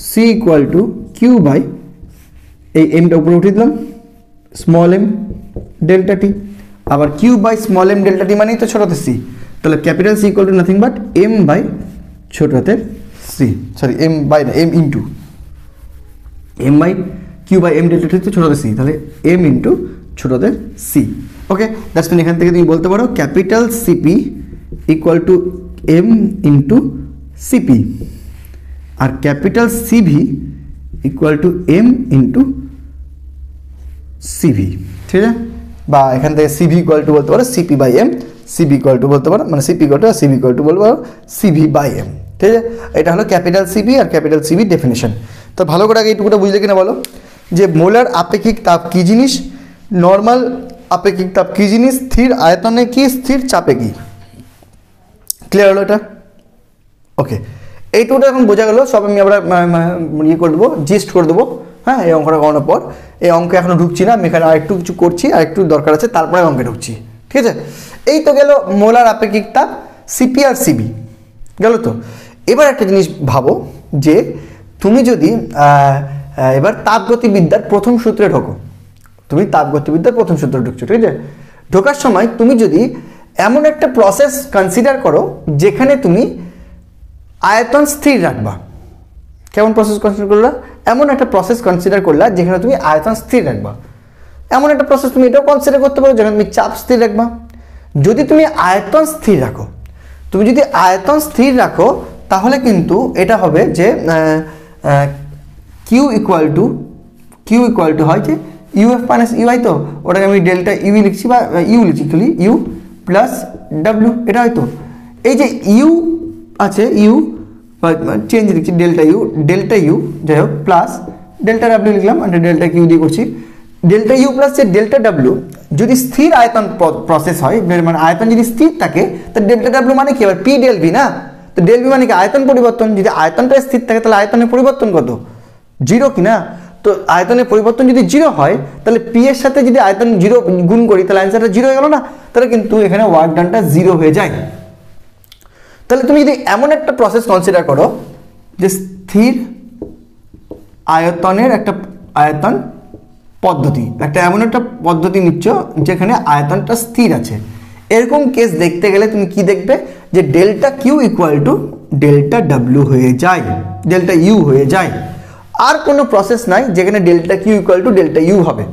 C equal to Q by এই এমটা উপরে উঠিয়ে দিলাম স্মল এম ডেল্টা টি, আবার Q by small M delta T মানেই তো ছোট হাতের সি। তাহলে capital C equal to nothing but M by ছোট হাতের সি, সরি এম বাই না M into M by Q by M delta T তো ছোট হাতের সি, তাহলে এম ইন্টু ছোট হাতের সি। ওকে, দ্যাটস মিন এখান থেকে তুমি বলতে পারো capital CP equal to M into CP, আর capital CV equal to M into CV, ঠিক আছে। বা এখান থেকে সিভি ইকুয়াল টু বলতে পারো CP by M, CV equal to বলতে পারো মানে সিপি ইকুয়াল টু আর সিভি ইকুয়াল টু বলতে পারো সিভি বাই এম, ঠিক আছে। এটা হলো ক্যাপিটাল সিভি আর ক্যাপিটাল সিভি ডেফিনেশন। তো ভালো করে আগে এইটুকুটা বুঝলে কিনা বলো যে মোলার আপেক্ষিক তাপ কী জিনিস, নর্মাল আপেক্ষিক তাপ কী জিনিস, স্থির আয়তনে কি, স্থির চাপে কি। ক্লিয়ার হলো এটা? ওকে, এইটুকুটা এখন বোঝা গেল। সব আমি আমরা ইয়ে করে দেবো, জিস্ট করে দেবো। হ্যাঁ, এই অঙ্কটা করানোর পর এই অঙ্কে এখনও ঢুকছি না, আমি এখানে আরেকটু কিছু করছি, আরেকটু দরকার আছে, তারপরে অঙ্কে ঢুকছি, ঠিক আছে। এই তো গেল মোলার আপেক্ষিক তাপ সিপি আর সিবি গেল। তো এবার একটা জিনিস ভাবো যে তুমি যদি এবার তাপগতিবিদ্যার প্রথম সূত্রে ঢোকো, তুমি তাপগতিবিদ্যার প্রথম সূত্রে ঢুকছো, ঠিক আছে। ঢোকার সময় তুমি যদি এমন একটা প্রসেস কনসিডার করো যেখানে তুমি আয়তন স্থির রাখবা। কেমন প্রসেস কনসিডার করলা? এমন একটা প্রসেস কনসিডার করলা যেখানে তুমি আয়তন স্থির রাখবা। এমন একটা প্রসেস তুমি এটাও কনসিডার করতে পারো যেখানে তুমি চাপ স্থির রাখবা। যদি তুমি আয়তন স্থির রাখো, তাহলে কিন্তু এটা হবে যে কিউ ইকুয়াল টু হয় যে ইউএফ মাইনাস ইউআই, তো ওটাকে আমি ডেল্টা ইউ লিখছি বা ইউ লিখছি খালি ইউ প্লাস ডাব্লিউ, এটা হয়তো এই যে ইউ আছে ইউ চেঞ্জ লিখছি ডেল্টা ইউ যাই হোক প্লাস ডেল্টা ডাব্লিউ লিখলাম, ডেল্টা কিউ দিয়ে করছি। ডেল্টা ইউ প্লাস যে ডেল্টা ডাব্লিউ যদি স্থির আয়তন প্রসেস হয়, মানে আয়তন যদি স্থির থাকে, তাহলে ডেল্টা ডাব্লিউ মানে কি, আবার পি ডেল ভি না, তো ডেল ভি মানে কি আয়তন পরিবর্তন। যদি আয়তনটা স্থির থাকে তাহলে আয়তনের পরিবর্তন কত, জিরো কি না, তো আয়তনের পরিবর্তন যদি জিরো হয় তাহলে পি এর সাথে যদি আয়তন জিরো গুণ করি তাহলে অ্যান্সারটা জিরো হয়ে গেল না, তাহলে কিন্তু এখানে ওয়ার্ক ডানটা জিরো হয়ে যায়। তাহলে তুমি যদি এমন একটা প্রসেস কনসিডার করো যে স্থির আয়তনের একটা আয়তন পদ্ধতি, একটা এমন একটা পদ্ধতি নিচ্ছ যেখানে আয়তনটা স্থির আছে, এরকম কেস দেখতে গেলে তুমি কি দেখবে যে delta Q equal to delta W হয়ে যায়, ডেল্টা ইউ হয়ে যায়। আর কোনো প্রসেস নাই যেখানে delta Q equal to delta U হবে।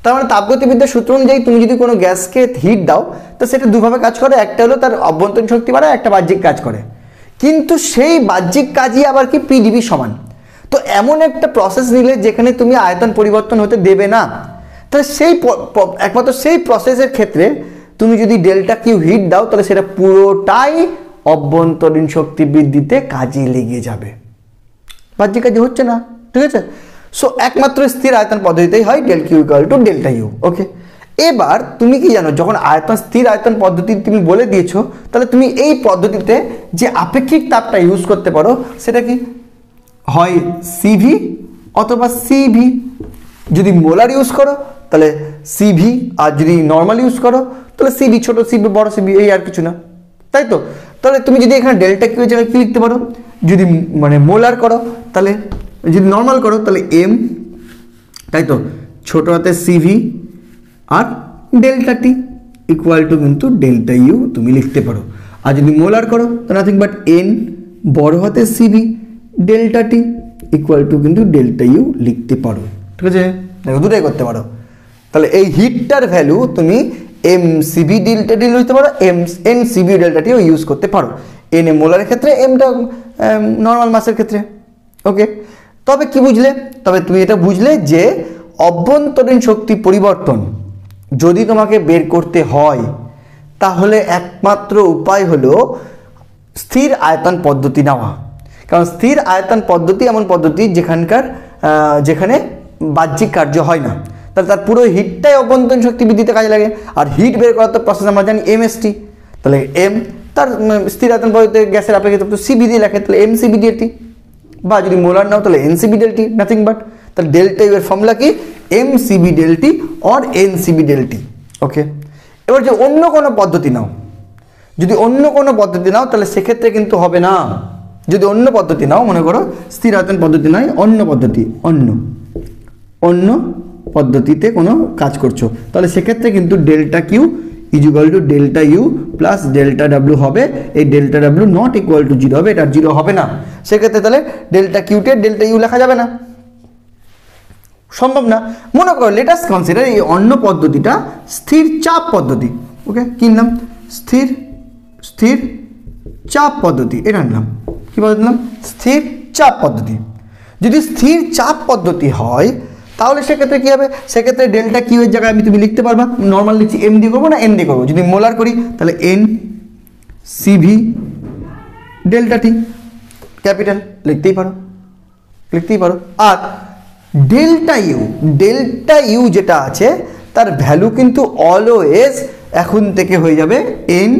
তার মানে তাপগতিবিদ্যার সূত্র অনুযায়ী তুমি যদি কোনো গ্যাসকে হিট দাও তো সেটা দুভাবে কাজ করে, একটা হলো তার অভ্যন্তরীণ শক্তি বাড়ায়, একটা বাহ্যিক কাজ করে, কিন্তু সেই বাহ্যিক কাজই আবার কি পিডিবি সমান। তো এমন একটা প্রসেস নিলে যেখানে তুমি আয়তন পরিবর্তন হতে দেবে না, তাহলে সেই একমাত্র সেই প্রসেসের ক্ষেত্রে তুমি যদি ডেল্টা কিউ হিট দাও তাহলে সেটা পুরোটাই অভ্যন্তরীণ শক্তি বৃদ্ধিতে কাজে লেগে যাবে, বাহ্যিক কাজে হচ্ছে না, ঠিক আছে। সো একমাত্র স্থির আয়তন পদ্ধতিতেই হয় del Q equal to delta U. Okay, এবার তুমি কি জানো, যখন আয়তন স্থির আয়তন পদ্ধতি তুমি বলে দিয়েছো, তাহলে তুমি এই পদ্ধতিতে যে আপেক্ষিক তাপটা ইউজ করতে পারো সেটা কি হয় সিভি অথবা সিভি। যদি মোলার ইউজ করো তাহলে সিভি, আর যদি নর্মাল ইউজ করো তাহলে সিভি, ছোট সিভি বড় সিভি, এই আর কিছু না, তাই তো। তাহলে তুমি যদি এখানে ডেল্টা কিউ এর জায়গায় কি লিখতে পারো, যদি মানে মোলার করো তাহলে, যদি নর্মাল করো তাহলে এম, তাই তো, ছোট হাতে সিভি আর ডেল্টা টি ইকুয়াল টু কিন্তু ডেল্টা ইউ তুমি লিখতে পারো। আর যদি মোলার করো তো নাথিং বাট এন বড় হাতে CV delta T equal to কিন্তু ডেল্টা ইউ লিখতে পারো, ঠিক আছে। দেখো দুটাই করতে পারো। তাহলে এই হিটটার ভ্যালু তুমি এম সিভি ডেল্টা টি লিখতে পারো, এন সিভি ডেল্টা টিও ইউজ করতে পারো, এন এ মোলারের ক্ষেত্রে, এমটা নর্মাল মাসের ক্ষেত্রে। ওকে, তবে কি বুঝলে, তবে তুমি এটা বুঝলে যে অভ্যন্তরীণ শক্তি পরিবর্তন যদি তোমাকে বের করতে হয় তাহলে একমাত্র উপায় হলো স্থির আয়তন পদ্ধতি নেওয়া। কারণ স্থির আয়তন পদ্ধতি এমন পদ্ধতি যেখানে বাহ্যিক কার্য হয় না, তাহলে তার পুরো হিটটাই অভ্যন্তরীণ শক্তি বৃদ্ধিতে কাজে লাগে। আর হিট বের করার তো প্রসেস আমরা জানি এমএসটি, তাহলে এম তার স্থির আয়তন পদ্ধতিতে গ্যাসের আপেক্ষিক তাপ সিবি দিয়ে লেখে, তাহলে এমসিবি ডেল্টি, বা যদি মোলার নাও তাহলে এনসিবি ডেল্টি, নাথিং বাট তাহলে ডেল্টা ইউ এর ফর্মুলা কি এমসিবি ডেল্টি অর এনসিবি ডেল্টি। ওকে, এবার যে অন্য কোনো পদ্ধতি নাও, যদি অন্য কোনো পদ্ধতি নাও তাহলে সেক্ষেত্রে কিন্তু হবে না। যদি অন্য পদ্ধতি নাও, মনে করো স্থির আয়তন পদ্ধতি নয়, অন্য পদ্ধতি, অন্য পদ্ধতিতে কোনো কাজ করছো, তাহলে সেক্ষেত্রে কিন্তু delta Q equal to delta U plus delta W হবে। এই delta W not equal to zero হবে, এটা জিরো হবে না। সেক্ষেত্রে তাহলে ডেল্টা কিউতে ডেল্টা ইউ লেখা যাবে না, সম্ভব না। মনে করো লেটাস কনসিডার এই অন্য পদ্ধতিটা স্থির চাপ পদ্ধতি। ওকে, কি নাম, স্থির চাপ পদ্ধতি, এটা নিলাম, কি বললাম, স্থির চাপ পদ্ধতি। যদি স্থির চাপ পদ্ধতি হয় তাহলে সেক্ষেত্রে কী হবে, সেক্ষেত্রে ডেল্টা কিউ এর জায়গায় তুমি লিখতে পারবা, নর্মাল লিখছি এম দিয়ে করবো না এন দিয়ে করবো। যদি মোলার করি তাহলে এন সিভি ডেল্টা টি ক্যাপিটাল লিখতেই পারো। আর ডেল্টা ইউ যেটা আছে তার ভ্যালু কিন্তু অলওয়েজ এখন থেকে হয়ে যাবে এন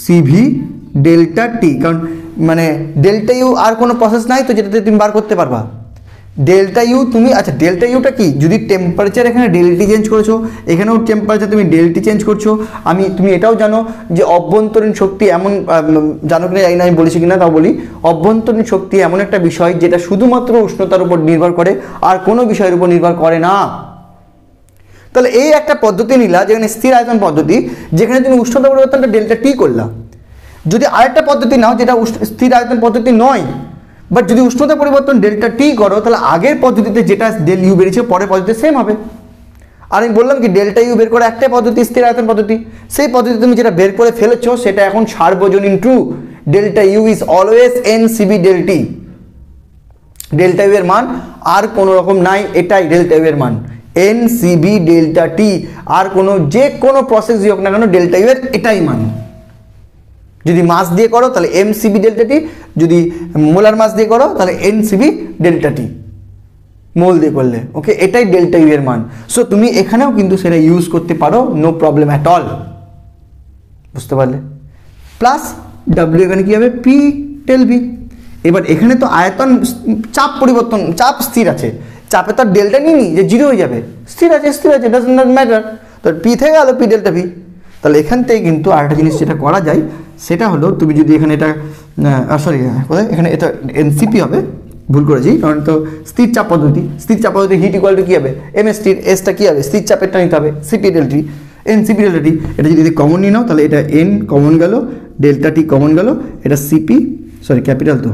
সিভি ডেল্টা টি, কারণ মানে ডেল্টা ইউ আর কোনো প্রসেস নাই তো যেটাতে তুমি বার করতে পারবা। ডেল্টা ইউ তুমি, আচ্ছা ডেল্টা ইউটা কি, যদি টেম্পারেচার এখানে ডেলটি চেঞ্জ করেছো, এখানেও টেম্পারেচার তুমি ডেলটি চেঞ্জ করছো। তুমি এটাও জানো যে অভ্যন্তরীণ শক্তি এমন, জানো কিনা জানি না, আমি বলেছি কিনা তাও বলি, অভ্যন্তরীণ শক্তি এমন একটা বিষয় যেটা শুধুমাত্র উষ্ণতার উপর নির্ভর করে, আর কোনো বিষয়ের উপর নির্ভর করে না। তাহলে এই একটা পদ্ধতি নিলা যেখানে স্থির আয়তন পদ্ধতি, যেখানে তুমি উষ্ণতা পরিবর্তনটা ডেল্টা টি করলা। যদি আরেকটা পদ্ধতি নাও যেটা স্থির আয়তন পদ্ধতি নয়, বাট যদি উষ্ণতা পরিবর্তন ডেল্টা টি করো তাহলে আগের পদ্ধতিতে যেটা ডেল ইউ বেরিয়েছে পরের পদ্ধতিতে সেম হবে। আর আমি বললাম কি ডেল্টা ইউ বের করে একটাই পদ্ধতি স্থির আয়তন পদ্ধতি, সেই পদ্ধতি তুমি যেটা বের করে ফেলেছো সেটা এখন সার্বজনীন true, delta U is always N CV delta T. Delta U এর মান আর কোনো রকম নাই, এটাই ডেল্টা ইউ এর মান এন সিবি ডেল্টা টি। আর যে কোনো প্রসেস হোক না কেন ডেল্টা ইউ এর এটাই মান। যদি মাস দিয়ে করো তাহলে এমসিবি ডেল্টা টি, যদি মোলার মাস দিয়ে করো তাহলে এনসিবি ডেল্টা টি। মোল দিয়ে করলে, ওকে, এটাই ডেল্টা ইউ এর মান। সো তুমি এখানেও কিন্তু সেটা ইউজ করতে পারো, নো প্রবলেম অ্যাট অল, বুঝতে পারলে। প্লাস ডাব্লিউ এখানে কী হবে, পি ডেল ভি। এবার এখানে তো আয়তন চাপ পরিবর্তন, চাপ স্থির আছে, চাপে তো ডেল্টা নিই যে জিরো হয়ে যাবে, স্থির আছে, ডাজ নট ম্যাটার। তো পি থেকে গেল পি ডেল্টা ভি। তাহলে এখান থেকে কিন্তু আরেকটা জিনিস যেটা করা যায় সেটা হলো, তুমি যদি এখানে এটা সরি কোথায়, এখানে এটা এনসিপি হবে, ভুল করেছি, কারণ তো স্থির চাপ পদ্ধতি, স্থির চাপ পদ্ধতি হিট ইকুয়াল টু কী হবে, এম এস টির, এসটা কী হবে, স্থির চাপেরটা নিতে হবে, সিপি ডেল্টি, এনসিপি ডেল্টা টি। এটা যদি কমন নিয়ে নাও তাহলে এটা এন কমন গেল, ডেল্টা টি কমন গেল, এটা সিপি, সরি ক্যাপিটাল তো,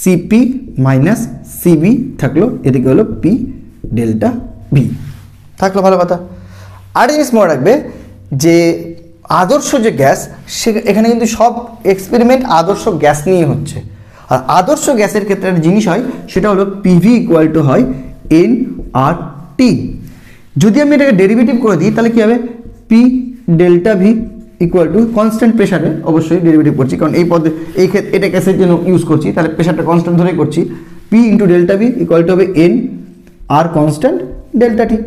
সিপি মাইনাস সিবি থাকলো, এদিকে হলো পি ডেল্টা ভি থাকলো, ভালো কথা। আর জিনিস মনে রাখবে যে আদর্শ যে গ্যাস, সে এখানে কিন্তু সব এক্সপেরিমেন্ট আদর্শ গ্যাস নিয়ে হচ্ছে। আর আদর্শ গ্যাসের ক্ষেত্রে একটা জিনিস হয়, সেটা হলো পিভি ইকুয়াল টু হয় এন আর টি। যদি আমি এটাকে ডেরিভেটিভ করে দিই তাহলে কী হবে, P delta V equal to constant প্রেশারে, অবশ্যই ডেরিভেটিভ করছি কারণ এই পদে এই ক্ষেত্রে এটা গ্যাসের জন্য ইউজ করছি, তাহলে প্রেশারটা কনস্ট্যান্ট ধরেই করছি, P into delta V equal to হবে এন আর কনস্ট্যান্ট ডেল্টা টি,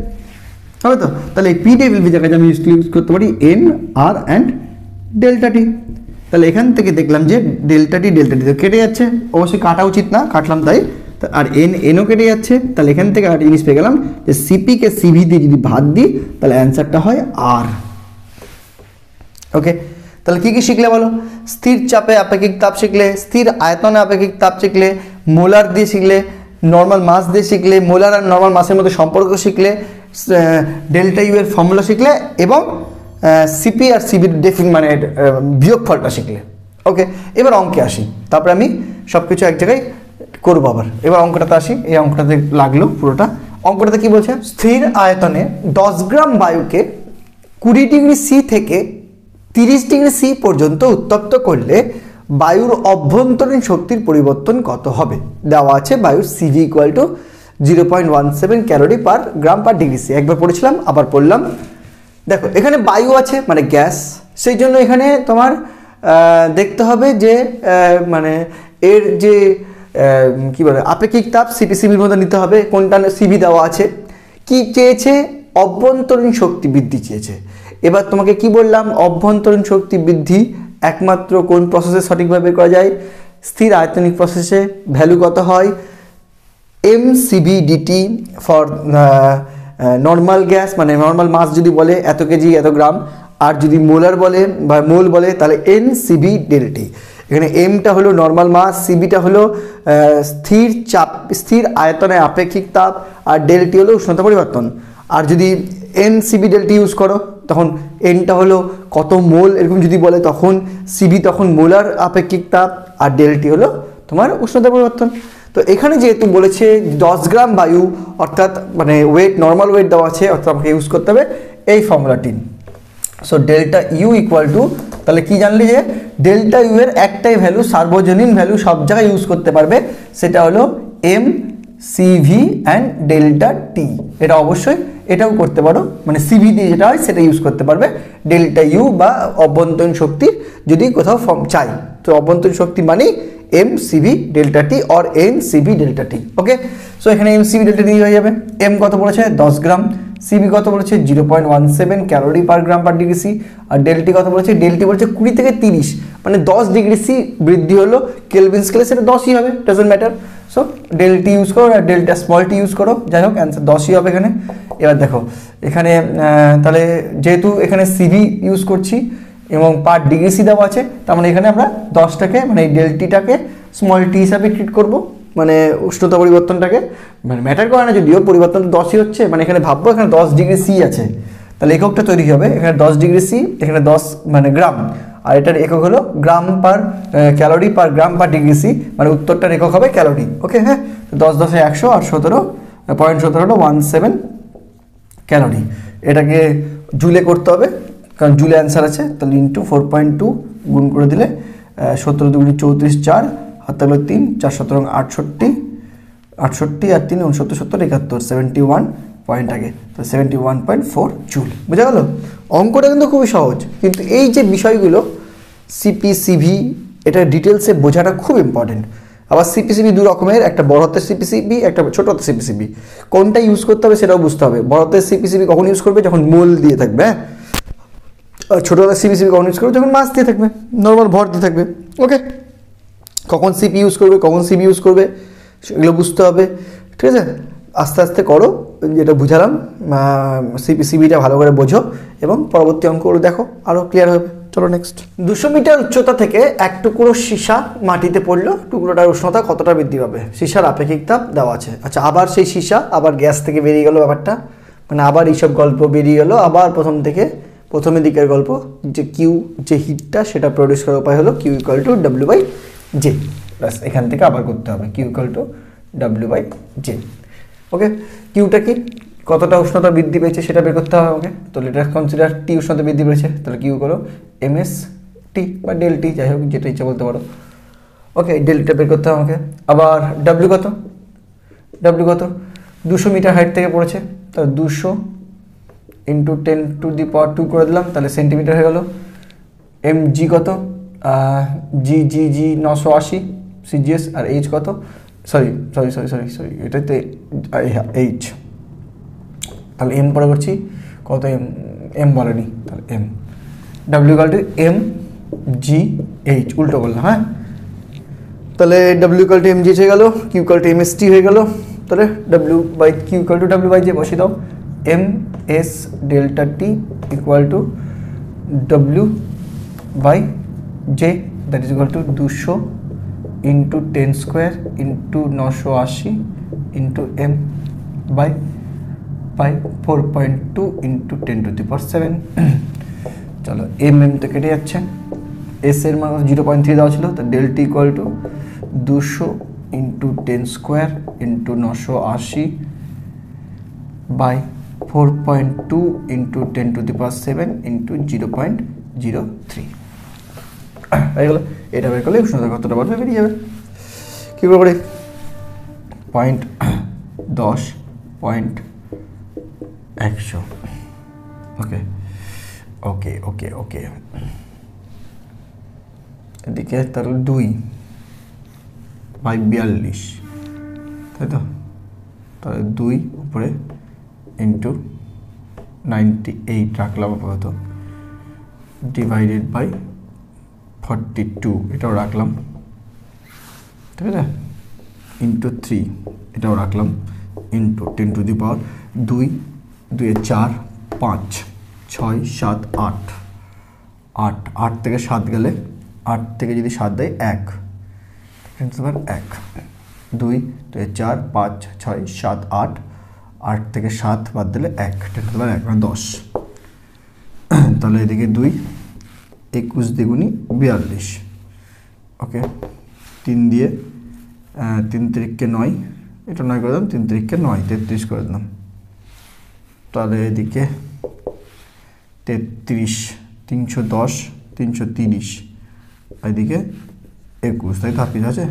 হবে তো। তাহলে এই পি ডেভিল ভি জায়গায় আমি ইউজ করতে পারি এন আর অ্যান্ড ডেল্টা টি। তাহলে এখান থেকে দেখলাম যে ডেল্টা টি তো কেটে যাচ্ছে, অবশ্যই কাটা উচিত না, কাটলাম তাই, আর এনও কেটে যাচ্ছে। তাহলে এখান থেকে একটা জিনিস পেয়ে গেলাম যে সিপিকে সিভি দিয়ে যদি ভাগ দিই তাহলে অ্যান্সারটা হয় আর। ওকে, তাহলে কী কী শিখলে বলো, স্থির চাপে আপেক্ষিক তাপ শিখলে, স্থির আয়তনে আপেক্ষিক তাপ শিখলে, মোলার দিয়ে শিখলে, নর্মাল মাস দিয়ে শিখলে, মোলার আর নর্মাল মাসের মধ্যে সম্পর্ক শিখলে, ডেল্টা ইউ এর ফর্মুলা শিখলে, এবং সিপি আর সিবির মানে বিয়োগফলটা শিখলে। ওকে, এবার অঙ্কে আসি, তারপরে আমি সব কিছু এক জায়গায় করবো আবার। এবার অঙ্কটাতে আসি, এই অঙ্কটাতে লাগলো পুরোটা। অঙ্কটাতে কি বলছে, স্থির আয়তনে 10 গ্রাম বায়ুকে 20 ডিগ্রি সি থেকে 30 ডিগ্রি সি পর্যন্ত উত্তপ্ত করলে বায়ুর অভ্যন্তরীণ শক্তির পরিবর্তন কত হবে। দেওয়া আছে বায়ুর CV equal to 0.17 calorie per gram per degree C. একবার পড়েছিলাম, আবার পড়লাম। দেখো এখানে বায়ু আছে মানে গ্যাস, সেই জন্য এখানে তোমার দেখতে হবে যে মানে এর যে কী বলে আপেক্ষিক তাপ সিপি সিবির মধ্যে নিতে হবে, কোনটা সিবি দেওয়া আছে। কি চেয়েছে, অভ্যন্তরীণ শক্তি বৃদ্ধি চেয়েছে। এবার তোমাকে কি বললাম, অভ্যন্তরীণ শক্তি বৃদ্ধি একমাত্র কোন প্রসেসে সঠিকভাবে বের করা যায়, স্থির আয়তনিক প্রসেসে। ভ্যালু কত হয়, mcv/dt ফর নর্মাল গ্যাস, মানে নর্মাল মাস যদি বলে এত কেজি এত গ্রাম, আর যদি মোলার বলে বা মোল বলে তাহলে ncv/dt। এখানে এমটা হলো নর্মাল মাস, সিবিটা হলো স্থির চাপ, স্থির আয়তনে আপেক্ষিক তাপ, আর ডেলটি হলো উষ্ণতা পরিবর্তন। আর যদি ncv/dt ইউজ করো তখন এনটা হলো কত মোল এরকম যদি বলে, তখন সিবি তখন মোলার আপেক্ষিক তাপ, আর ডেলটি হলো তোমার উষ্ণতা পরিবর্তন। তো এখানে যেহেতু বলেছে 10 গ্রাম বায়ু, অর্থাৎ মানে ওয়েট, নর্মাল ওয়েট দেওয়া আছে, অর্থাৎ আমাকে ইউজ করতে হবে এই ফর্মুলাটি। So delta U equal to, তাহলে কি জানলি যে ডেল্টা ইউ এর একটাই ভ্যালু, সার্বজনীন ভ্যালু, সব জায়গায় ইউজ করতে পারবে, সেটা হলো এম সিভি অ্যান্ড ডেল্টা টি। এটা অবশ্যই এটাও করতে পারো, মানে সিভি দিয়ে যেটা হয় সেটা ইউজ করতে পারবে। ডেল্টা ইউ বা অভ্যন্তরীণ শক্তির যদি কোথাও ফর্ম চাই, তো অভ্যন্তরীণ শক্তি মানেই M CV delta T or N CV delta T. Okay, so এখানে এম সিভি ডেল্টা টি হয়ে যাবে। এম কত বলেছে 10 গ্রাম, সিবি কত বলেছে 0.17 calorie per gram per degree C, আর ডেলটি কত বলেছে, ডেলটি বলেছে 20 থেকে 30, মানে 10 ডিগ্রি সি বৃদ্ধি হলো কেলভিন স্কেলে, সেটা 10ই হবে, ডাজন্ট ম্যাটার। সো ডেলটি ইউজ করো আর ডেল্টা স্মল টি ইউজ করো, যাই হোক অ্যান্সার 10ই হবে এখানে। এবার দেখো এখানে তাহলে যেহেতু এখানে সিভি ইউজ করছি এবং পার ডিগ্রি সি দেওয়া আছে, তার মানে এখানে আমরা 10টাকে মানে এই ডেলটিটাকে স্মল টি হিসাবে ট্রিট করবো, মানে উষ্ণতা পরিবর্তনটাকে, মানে ম্যাটার করে না যদিও, পরিবর্তন তো 10ই হচ্ছে, মানে এখানে ভাববো এখানে 10 ডিগ্রি সি আছে, তাহলে এককটা তৈরি হবে এখানে 10 ডিগ্রি সি, এখানে 10 মানে গ্রাম, আর এটার একক হলো গ্রাম পার calorie per gram per degree C, মানে উত্তরটার একক হবে ক্যালোরি। ওকে, হ্যাঁ, 10 10 100 আর 17.17 হলো 17 ক্যালোরি। এটাকে জুলে করতে হবে কারণ জুলে অ্যান্সার আছে, তাহলে ইন্টু 4.2 গুণ করে দিলে 17 দুগুণে 34, 4 হাত থাকলো 3, 4 17 68 আর 3 69 70 71 71 পয়েন্ট আগে, তো 71.4 জুল। বোঝা গেল? অঙ্কটা কিন্তু খুবই সহজ, কিন্তু এই যে বিষয়গুলো সিপি সিভি এটা ডিটেলসে বোঝাটা খুব ইম্পর্টেন্ট। আবার সিপিসিবি দু রকমের, একটা বড় হাতের সিপিসিবি, একটা ছোট হাতের সিপিসিবি। কোনটা ইউজ করতে হবে সেটাও বুঝতে হবে। বড় হাতের সিপিসিবি কখন ইউজ করবে, যখন মোল দিয়ে থাকবে, হ্যাঁ। আর ছোটো হাতের সিপিসিবি কখন ইউজ করবে, যখন মাস দিয়ে থাকবে, নর্মাল ভর দিয়ে থাকবে। ওকে, কখন সিপি ইউজ করবে, কখন সিবি ইউজ করবে, সেগুলো বুঝতে হবে। ঠিক আছে, আস্তে আস্তে করো, যেটা বুঝালাম সিপিসিবিটা ভালো করে বোঝো এবং পরবর্তী অঙ্কগুলো দেখো, আরও ক্লিয়ার হবে। চলো নেক্সট। 200 মিটার উচ্চতা থেকে এক টুকরো সীসা মাটিতে পড়লো, টুকরোটার উষ্ণতা কতটা বৃদ্ধি পাবে? সীসার আপেক্ষিক তাপ দেওয়া আছে। আচ্ছা, আবার সেই সীসা আবার গ্যাস থেকে বেরিয়ে গেল ব্যাপারটা, মানে আবার এইসব গল্প বেরিয়ে গেলো, আবার প্রথমের দিকের গল্প, যে কিউ যে হিটটা সেটা প্রডিউস করার উপায় হলো Q equal to W by J. ব্যাস, এখান থেকে আবার করতে হবে Q equal to W by J. Okay, কিউটা কি, কতটা উষ্ণতা বৃদ্ধি পেয়েছে সেটা বের করতে হবে আমাকে। তো লেট আস কনসিডার টি উষ্ণতা বৃদ্ধি পেয়েছে, তাহলে কিউ করো এমএস টি বা ডেল টি, যাই হোক যেটা ইচ্ছা বলতে পারো। ওকে, ডেলটা বের করতে হবে আমাকে। আবার ডাব্লিউ কত, 200 মিটার হাইট থেকে পড়েছে, তাহলে 200 ইন্টু 10⁻² করে দিলাম, তাহলে সেন্টিমিটার হয়ে গেল। এম জি কত, জি 980 সিজিএস। আর এইচ কত, সরি এটাতে এইচ, তাহলে এম পরে করছি কত, এম বলেনি, তাহলে M. W equal to M G H, উল্টো বললাম, হ্যাঁ। তাহলে W equal to M G হয়ে গেল, Q equal to M S T হয়ে গেল। তাহলে W by Q equal to W by J বসিয়ে দাও। M S delta T equal to W by J, that is equal to 200 into 10 square into 980 into M by 4.2 into 10⁻7। চলো, M তো কেটে যাচ্ছে, S এর মান 0.3 দেওয়া ছিল, তো del T equal to 200 into 10 square into 980 by 4.2 into 10⁻7 into 0.03 হয়ে গেল। এটা বের করলে উষ্ণতা কতটা বাড়বে বেরিয়ে যাবে। কী করে 0.10.100। ওকে ওকে ওকে ওকে, এদিকে তাহলে 2/42, তাই তো? তাহলে 2 উপরে ইন্টু 98 রাখলাম আপাতত, ডিভাইডেড বাই 42 এটাও রাখলাম, ঠিক আছে, ইন্টু 3 এটাও রাখলাম, ইন্টু 10⁻2, 2 4 5 6 7 8, 8 থেকে 7 গেলে, 8 থেকে যদি 7 দেয় 1, 1, 2 4 5 6 7 8, 8 থেকে 7 বাদ দিলে 1, 1 মানে 10। তাহলে এদিকে 2 21 দ্বিগুণী 42। ওকে, 3 দিয়ে 3 তিরিককে 9, এটা 9 করে দিলাম, 3 তিরিককে 9, 33 করে দিলাম। তাহলে এদিকে 33, 310, 330, এদিকে 21, তাই তো? আর কিছু আছে?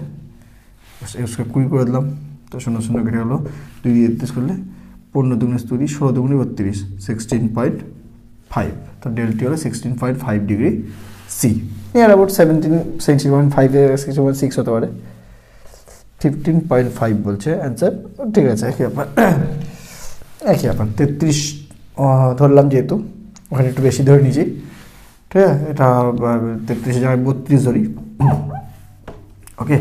20 করে দিলাম, তো 0 0 কেটে গেলো, 2 দিয়ে 33 করলে 15 দুগুণে 20, 16 দুগুণে 32, 16.5। তো ডেলটি হলো 16.5 ডিগ্রি সি, নিয়ার অ্যাবাউট 16.5 16.6 হতে পারে, 15.5 বলছে অ্যান্সার। ঠিক আছে, একই ব্যাপার। 33 ধরলাম, যেহেতু ওখানে একটু বেশি ধরে নিয়েছি, ঠিক আছে, এটা 33 জায়গায় 32 ধরি। ওকে,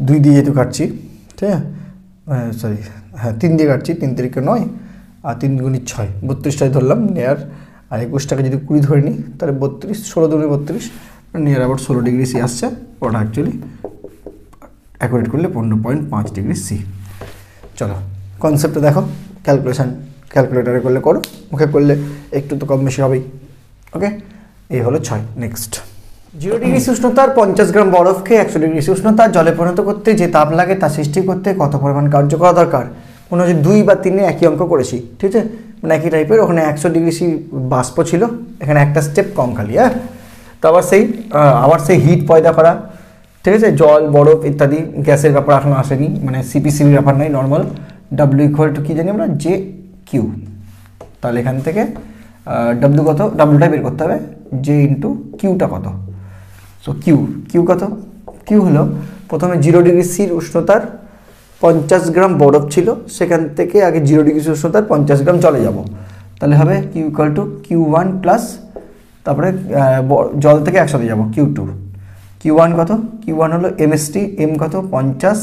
2 দিয়ে যেহেতু কাটছি, ঠিক আছে, সরি হ্যাঁ 3 দিয়ে কাটছি, 3 তিরিকে 9 আর 3 দুগুণী 6, 32টাই ধরলাম নিয়ার। আর 21টাকে যদি 20 ধরে নিই তাহলে 32, 16 দুগুণী 32, নিয়ার অ্যাবাউট 16 ডিগ্রি সি আসছে। ওটা অ্যাকচুয়ালি অ্যাকুরেট করলে 15.5 ডিগ্রি সি। চলো কনসেপ্টটা দেখো, ক্যালকুলেটারে করলে করো, মুখে করলে একটু তো কম বেশি হবেই। ওকে, এই হলো 6। নেক্সট, 0 ডিগ্রি উষ্ণতার 50 গ্রাম বরফকে 100 ডিগ্রি উষ্ণতার জলে পরিণত করতে যে তাপ লাগে তা সৃষ্টি করতে কত পরিমাণ কার্য করা দরকার? মনে হচ্ছে 2 বা 3 একই অঙ্ক করেছি, ঠিক আছে, মানে একই টাইপের। ওখানে 100 ডিগ্রি সি বাষ্প ছিল, এখানে একটা স্টেপ কম খালি। হ্যাঁ, তো আবার সেই হিট পয়দা করা, ঠিক আছে, জল বরফ ইত্যাদি, গ্যাসের ব্যাপার এখনো আসেনি, মানে সিপিসিবির ব্যাপার নাই, নর্মাল। ডাব্লিউ ইকুয়াল টু কী জানি আমরা, জে কিউ। তাহলে এখান থেকে ডাব্লিউ কত, ডাব্লিউটা বের করতে হবে, জে ইন্টু কিউটা কত। সো কিউ কত, কিউ হলো প্রথমে 0 ডিগ্রি সির উষ্ণতার 50 গ্রাম বরফ ছিল, সেখান থেকে আগে 0 ডিগ্রি উষ্ণতার 50 গ্রাম জলে যাব, তাহলে হবে Q equal two Q1 plus তারপরে জল থেকে একসাথে যাব Q2। Q1 কত? Q1 হলো MST, M কত 50,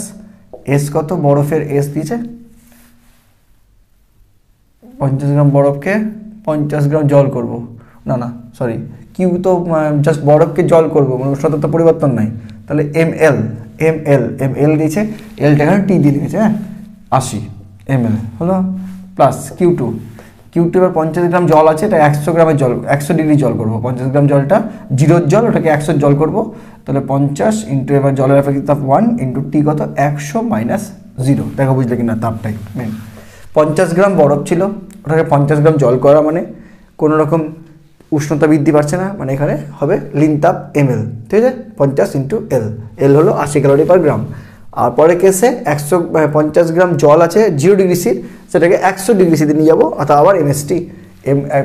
S কত বরফের S দিয়েছে 50 গ্রাম বরফকে 50 গ্রাম জল করব, না না সরি কিউ তো জাস্ট বরফকে জল করব, মানে উষ্ণতা তো পরিবর্তন নাই, তাহলে ml দিয়েছে, এলটা এখানে টি দিয়ে লিখেছে, হ্যাঁ 80 ml হলো প্লাস Q2 এবার 50 গ্রাম জল আছে, এটা 100 গ্রামের জল 100 ডিগ্রি জল করব, 50 গ্রাম জলটা 0 জল, ওটাকে 100 জল করব, তাহলে 50 ইন্টু এবার জলের আপেক্ষিক তাপ 1 ইন্টু টি কত 100 মাইনাস 0, দেখো বুঝলে কিনা তাপটাই মেন। 50 গ্রাম বরফ ছিল, ওটাকে 50 গ্রাম জল করা মানে কোনো রকম উষ্ণতা বৃদ্ধি পাচ্ছে না, মানে এখানে হবে লিন তাপ ml, ঠিক আছে 50 ইন্টু এল হলো 80 ক্যালোরি পার গ্রাম। আর পরে কেসে 150 গ্রাম জল আছে 0 ডিগ্রি সির, সেটাকে 100 ডিগ্রি সিতে নিয়ে যাবো, অর্থাৎ আবার MST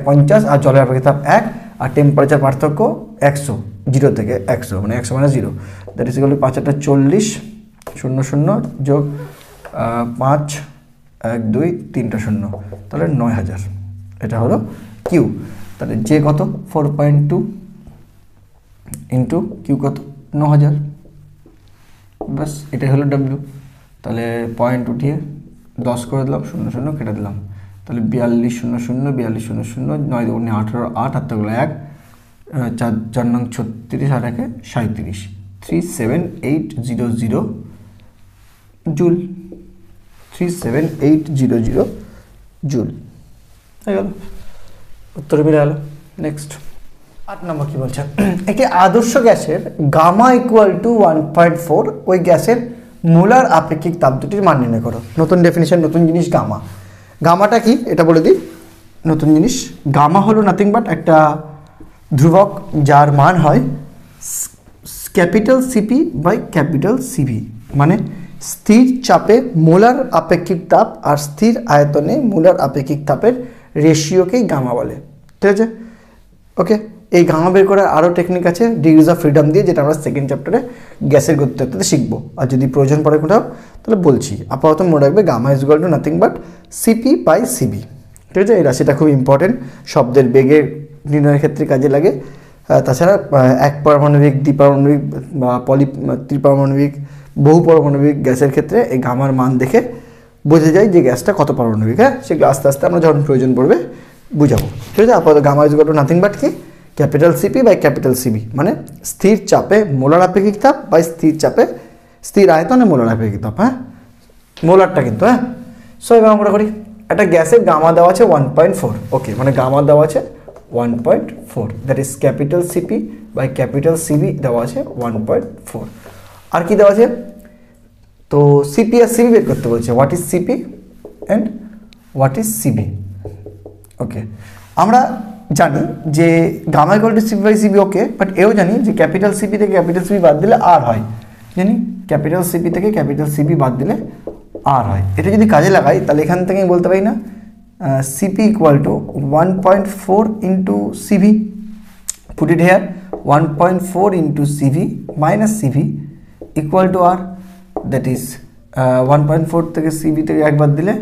50 আর জলের আপেক্ষিক তাপ 1 আর টেম্পারেচার পার্থক্য 100, 0 থেকে 100 মানে 100 মানে 0, দ্যাট ইজ ইকুয়াল টু 5 × 40 00 যোগ 5 1 2 3টা 0, তাহলে 9000, এটা হলো কিউ। তাহলে জে কত 4.2 ইন্টু কিউ কত 9000, বাস এটাই হলো ডাব্লিউ। তাহলে পয়েন্ট উঠিয়ে 10 করে দিলাম, 00 কেটে দিলাম, তাহলে 42 00 42 00 9 2 18 8 8 গুলো 1 4 নং 36 আর 1 37 37800 জুল, 37800 জুল হয়ে গেল, উত্তর বেরিয়ে গেল। নেক্সট 8 নম্বর কি বলছে, একটি আদর্শ গ্যাসের গামা ইকুয়াল টু 1.4, ওই গ্যাসের মোলার আপেক্ষিক তাপ দুটির মান নির্ণয় করো। নতুন ডেফিনিশন, নতুন জিনিস গামা। গামাটা কি এটা বলে দিই, নতুন জিনিস। গামা হলো নাথিং বাট একটা ধ্রুবক যার মান হয় capital CP by capital CV, মানে স্থির চাপে মোলার আপেক্ষিক তাপ আর স্থির আয়তনে মোলার আপেক্ষিক তাপের রেশিওকেই গামা বলে, ঠিক আছে ওকে। এই গামা বের করার আরও টেকনিক আছে ডিগ্রিজ অফ ফ্রিডম দিয়ে, যেটা আমরা সেকেন্ড চ্যাপ্টারে গ্যাসের গতিতত্ত্বতে শিখবো, আর যদি প্রয়োজন পড়ে কোথাও তাহলে বলছি। আপাতত মনে রাখবে gamma is equal to nothing but CP by CV, ঠিক আছে। এই রাশিটা খুব ইম্পর্টেন্ট, শব্দের বেগের নির্ণয়ের ক্ষেত্রে কাজে লাগে। তাছাড়া এক পারমাণবিক, দ্বিপারমাণবিক বা ত্রিপারমাণবিক, বহু পারমাণবিক গ্যাসের ক্ষেত্রে এই গামার মান দেখে বোঝা যায় যে গ্যাসটা কত পারমাণবিক, হ্যাঁ সেগুলো আস্তে আস্তে আমরা যখন প্রয়োজন পড়বে বুঝাবো, ঠিক আছে। আপাতত gamma is equal to nothing but কি capital CP by capital CV, মানে স্থির চাপে মোলার আপেক্ষিক তাপ বাই স্থির চাপে স্থির আয়তনে মোলার আপেক্ষিক তাপ, হ্যাঁ মোলারটা কিন্তু, হ্যাঁ। সো এবার আমরা করি, একটা গ্যাসের গামা দেওয়া আছে 1.4, ওকে, মানে গামা দেওয়া আছে 1.4, that is capital CP by capital CV দেওয়া আছে 1.4। আর কি দেওয়া আছে, তো সিপি আর সিবি বের করতে বলছে, what is CP and what is CB, okay. আমরা জানি যে gamma equal to CP by CB, okay, but এও জানি যে ক্যাপিটাল সিপি থেকে ক্যাপিটাল সিবি বাদ দিলে আর হয়, জানি ক্যাপিটাল সিপি থেকে ক্যাপিটাল সিবি বাদ দিলে আর হয়। এটা যদি কাজে লাগাই তাহলে এখান থেকে আমি বলতে পারি না CP equal to 1.4 into CV, put it here 1.4 into CV minus CV equal to R, that is 1.4 থেকে সিভি থেকে একবার দিলে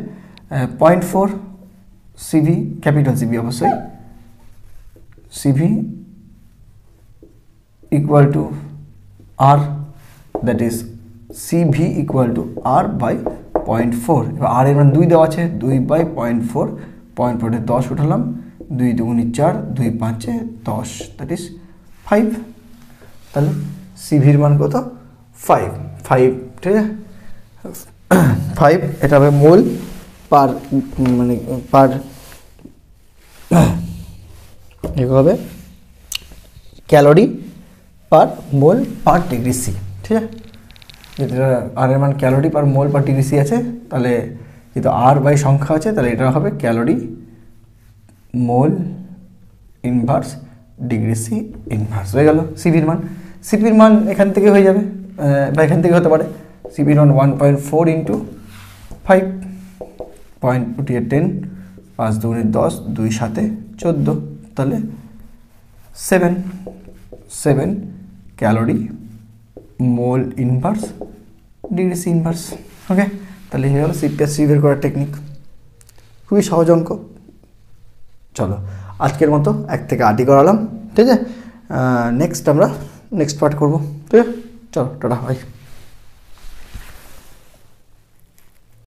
0.4 সিভি, ক্যাপিটাল সিভি অবশ্যই, CV equal to R, that is CV equal to R by 0.4। এবার আর এর মান 2 দেওয়া আছে, 2 বাই 0.4, 0.4 10 উঠালাম, 2 2 4, 2 5 10, দ্যাট ইজ 5। তাহলে সিভির মান কত 5, ঠিক আছে 5, এটা হবে মোল পার, মানে পার হবে ক্যালোরি পার মোল পার ডিগ্রি সি, ঠিক আছে। যেটা আর এর মান ক্যালোরি পার মোল পার ডিগ্রি সি আছে, তাহলে যেহেতু আর বাই সংখ্যা আছে তাহলে এটা হবে calorie mole inverse degree C inverse, হয়ে গেল সিপির মান। সিপির মান এখান থেকে হয়ে যাবে বা এখান থেকে হতে পারে, সিপির মান 1.4 ইন্টু 5, পয়েন্ট উঠিয়ে 10, 5 2 10, 2 7 14, তাহলে 7 calorie mole inverse degree C inverse. Okay, তাহলে এই হলো সি বের করার টেকনিক। খুবই সহজ অঙ্ক। চলো আজকের মতো 1 থেকে 8ই করালাম, ঠিক আছে। নেক্সট আমরা নেক্সট পার্ট করবো, ঠিক আছে। চলো টাটা, বাই।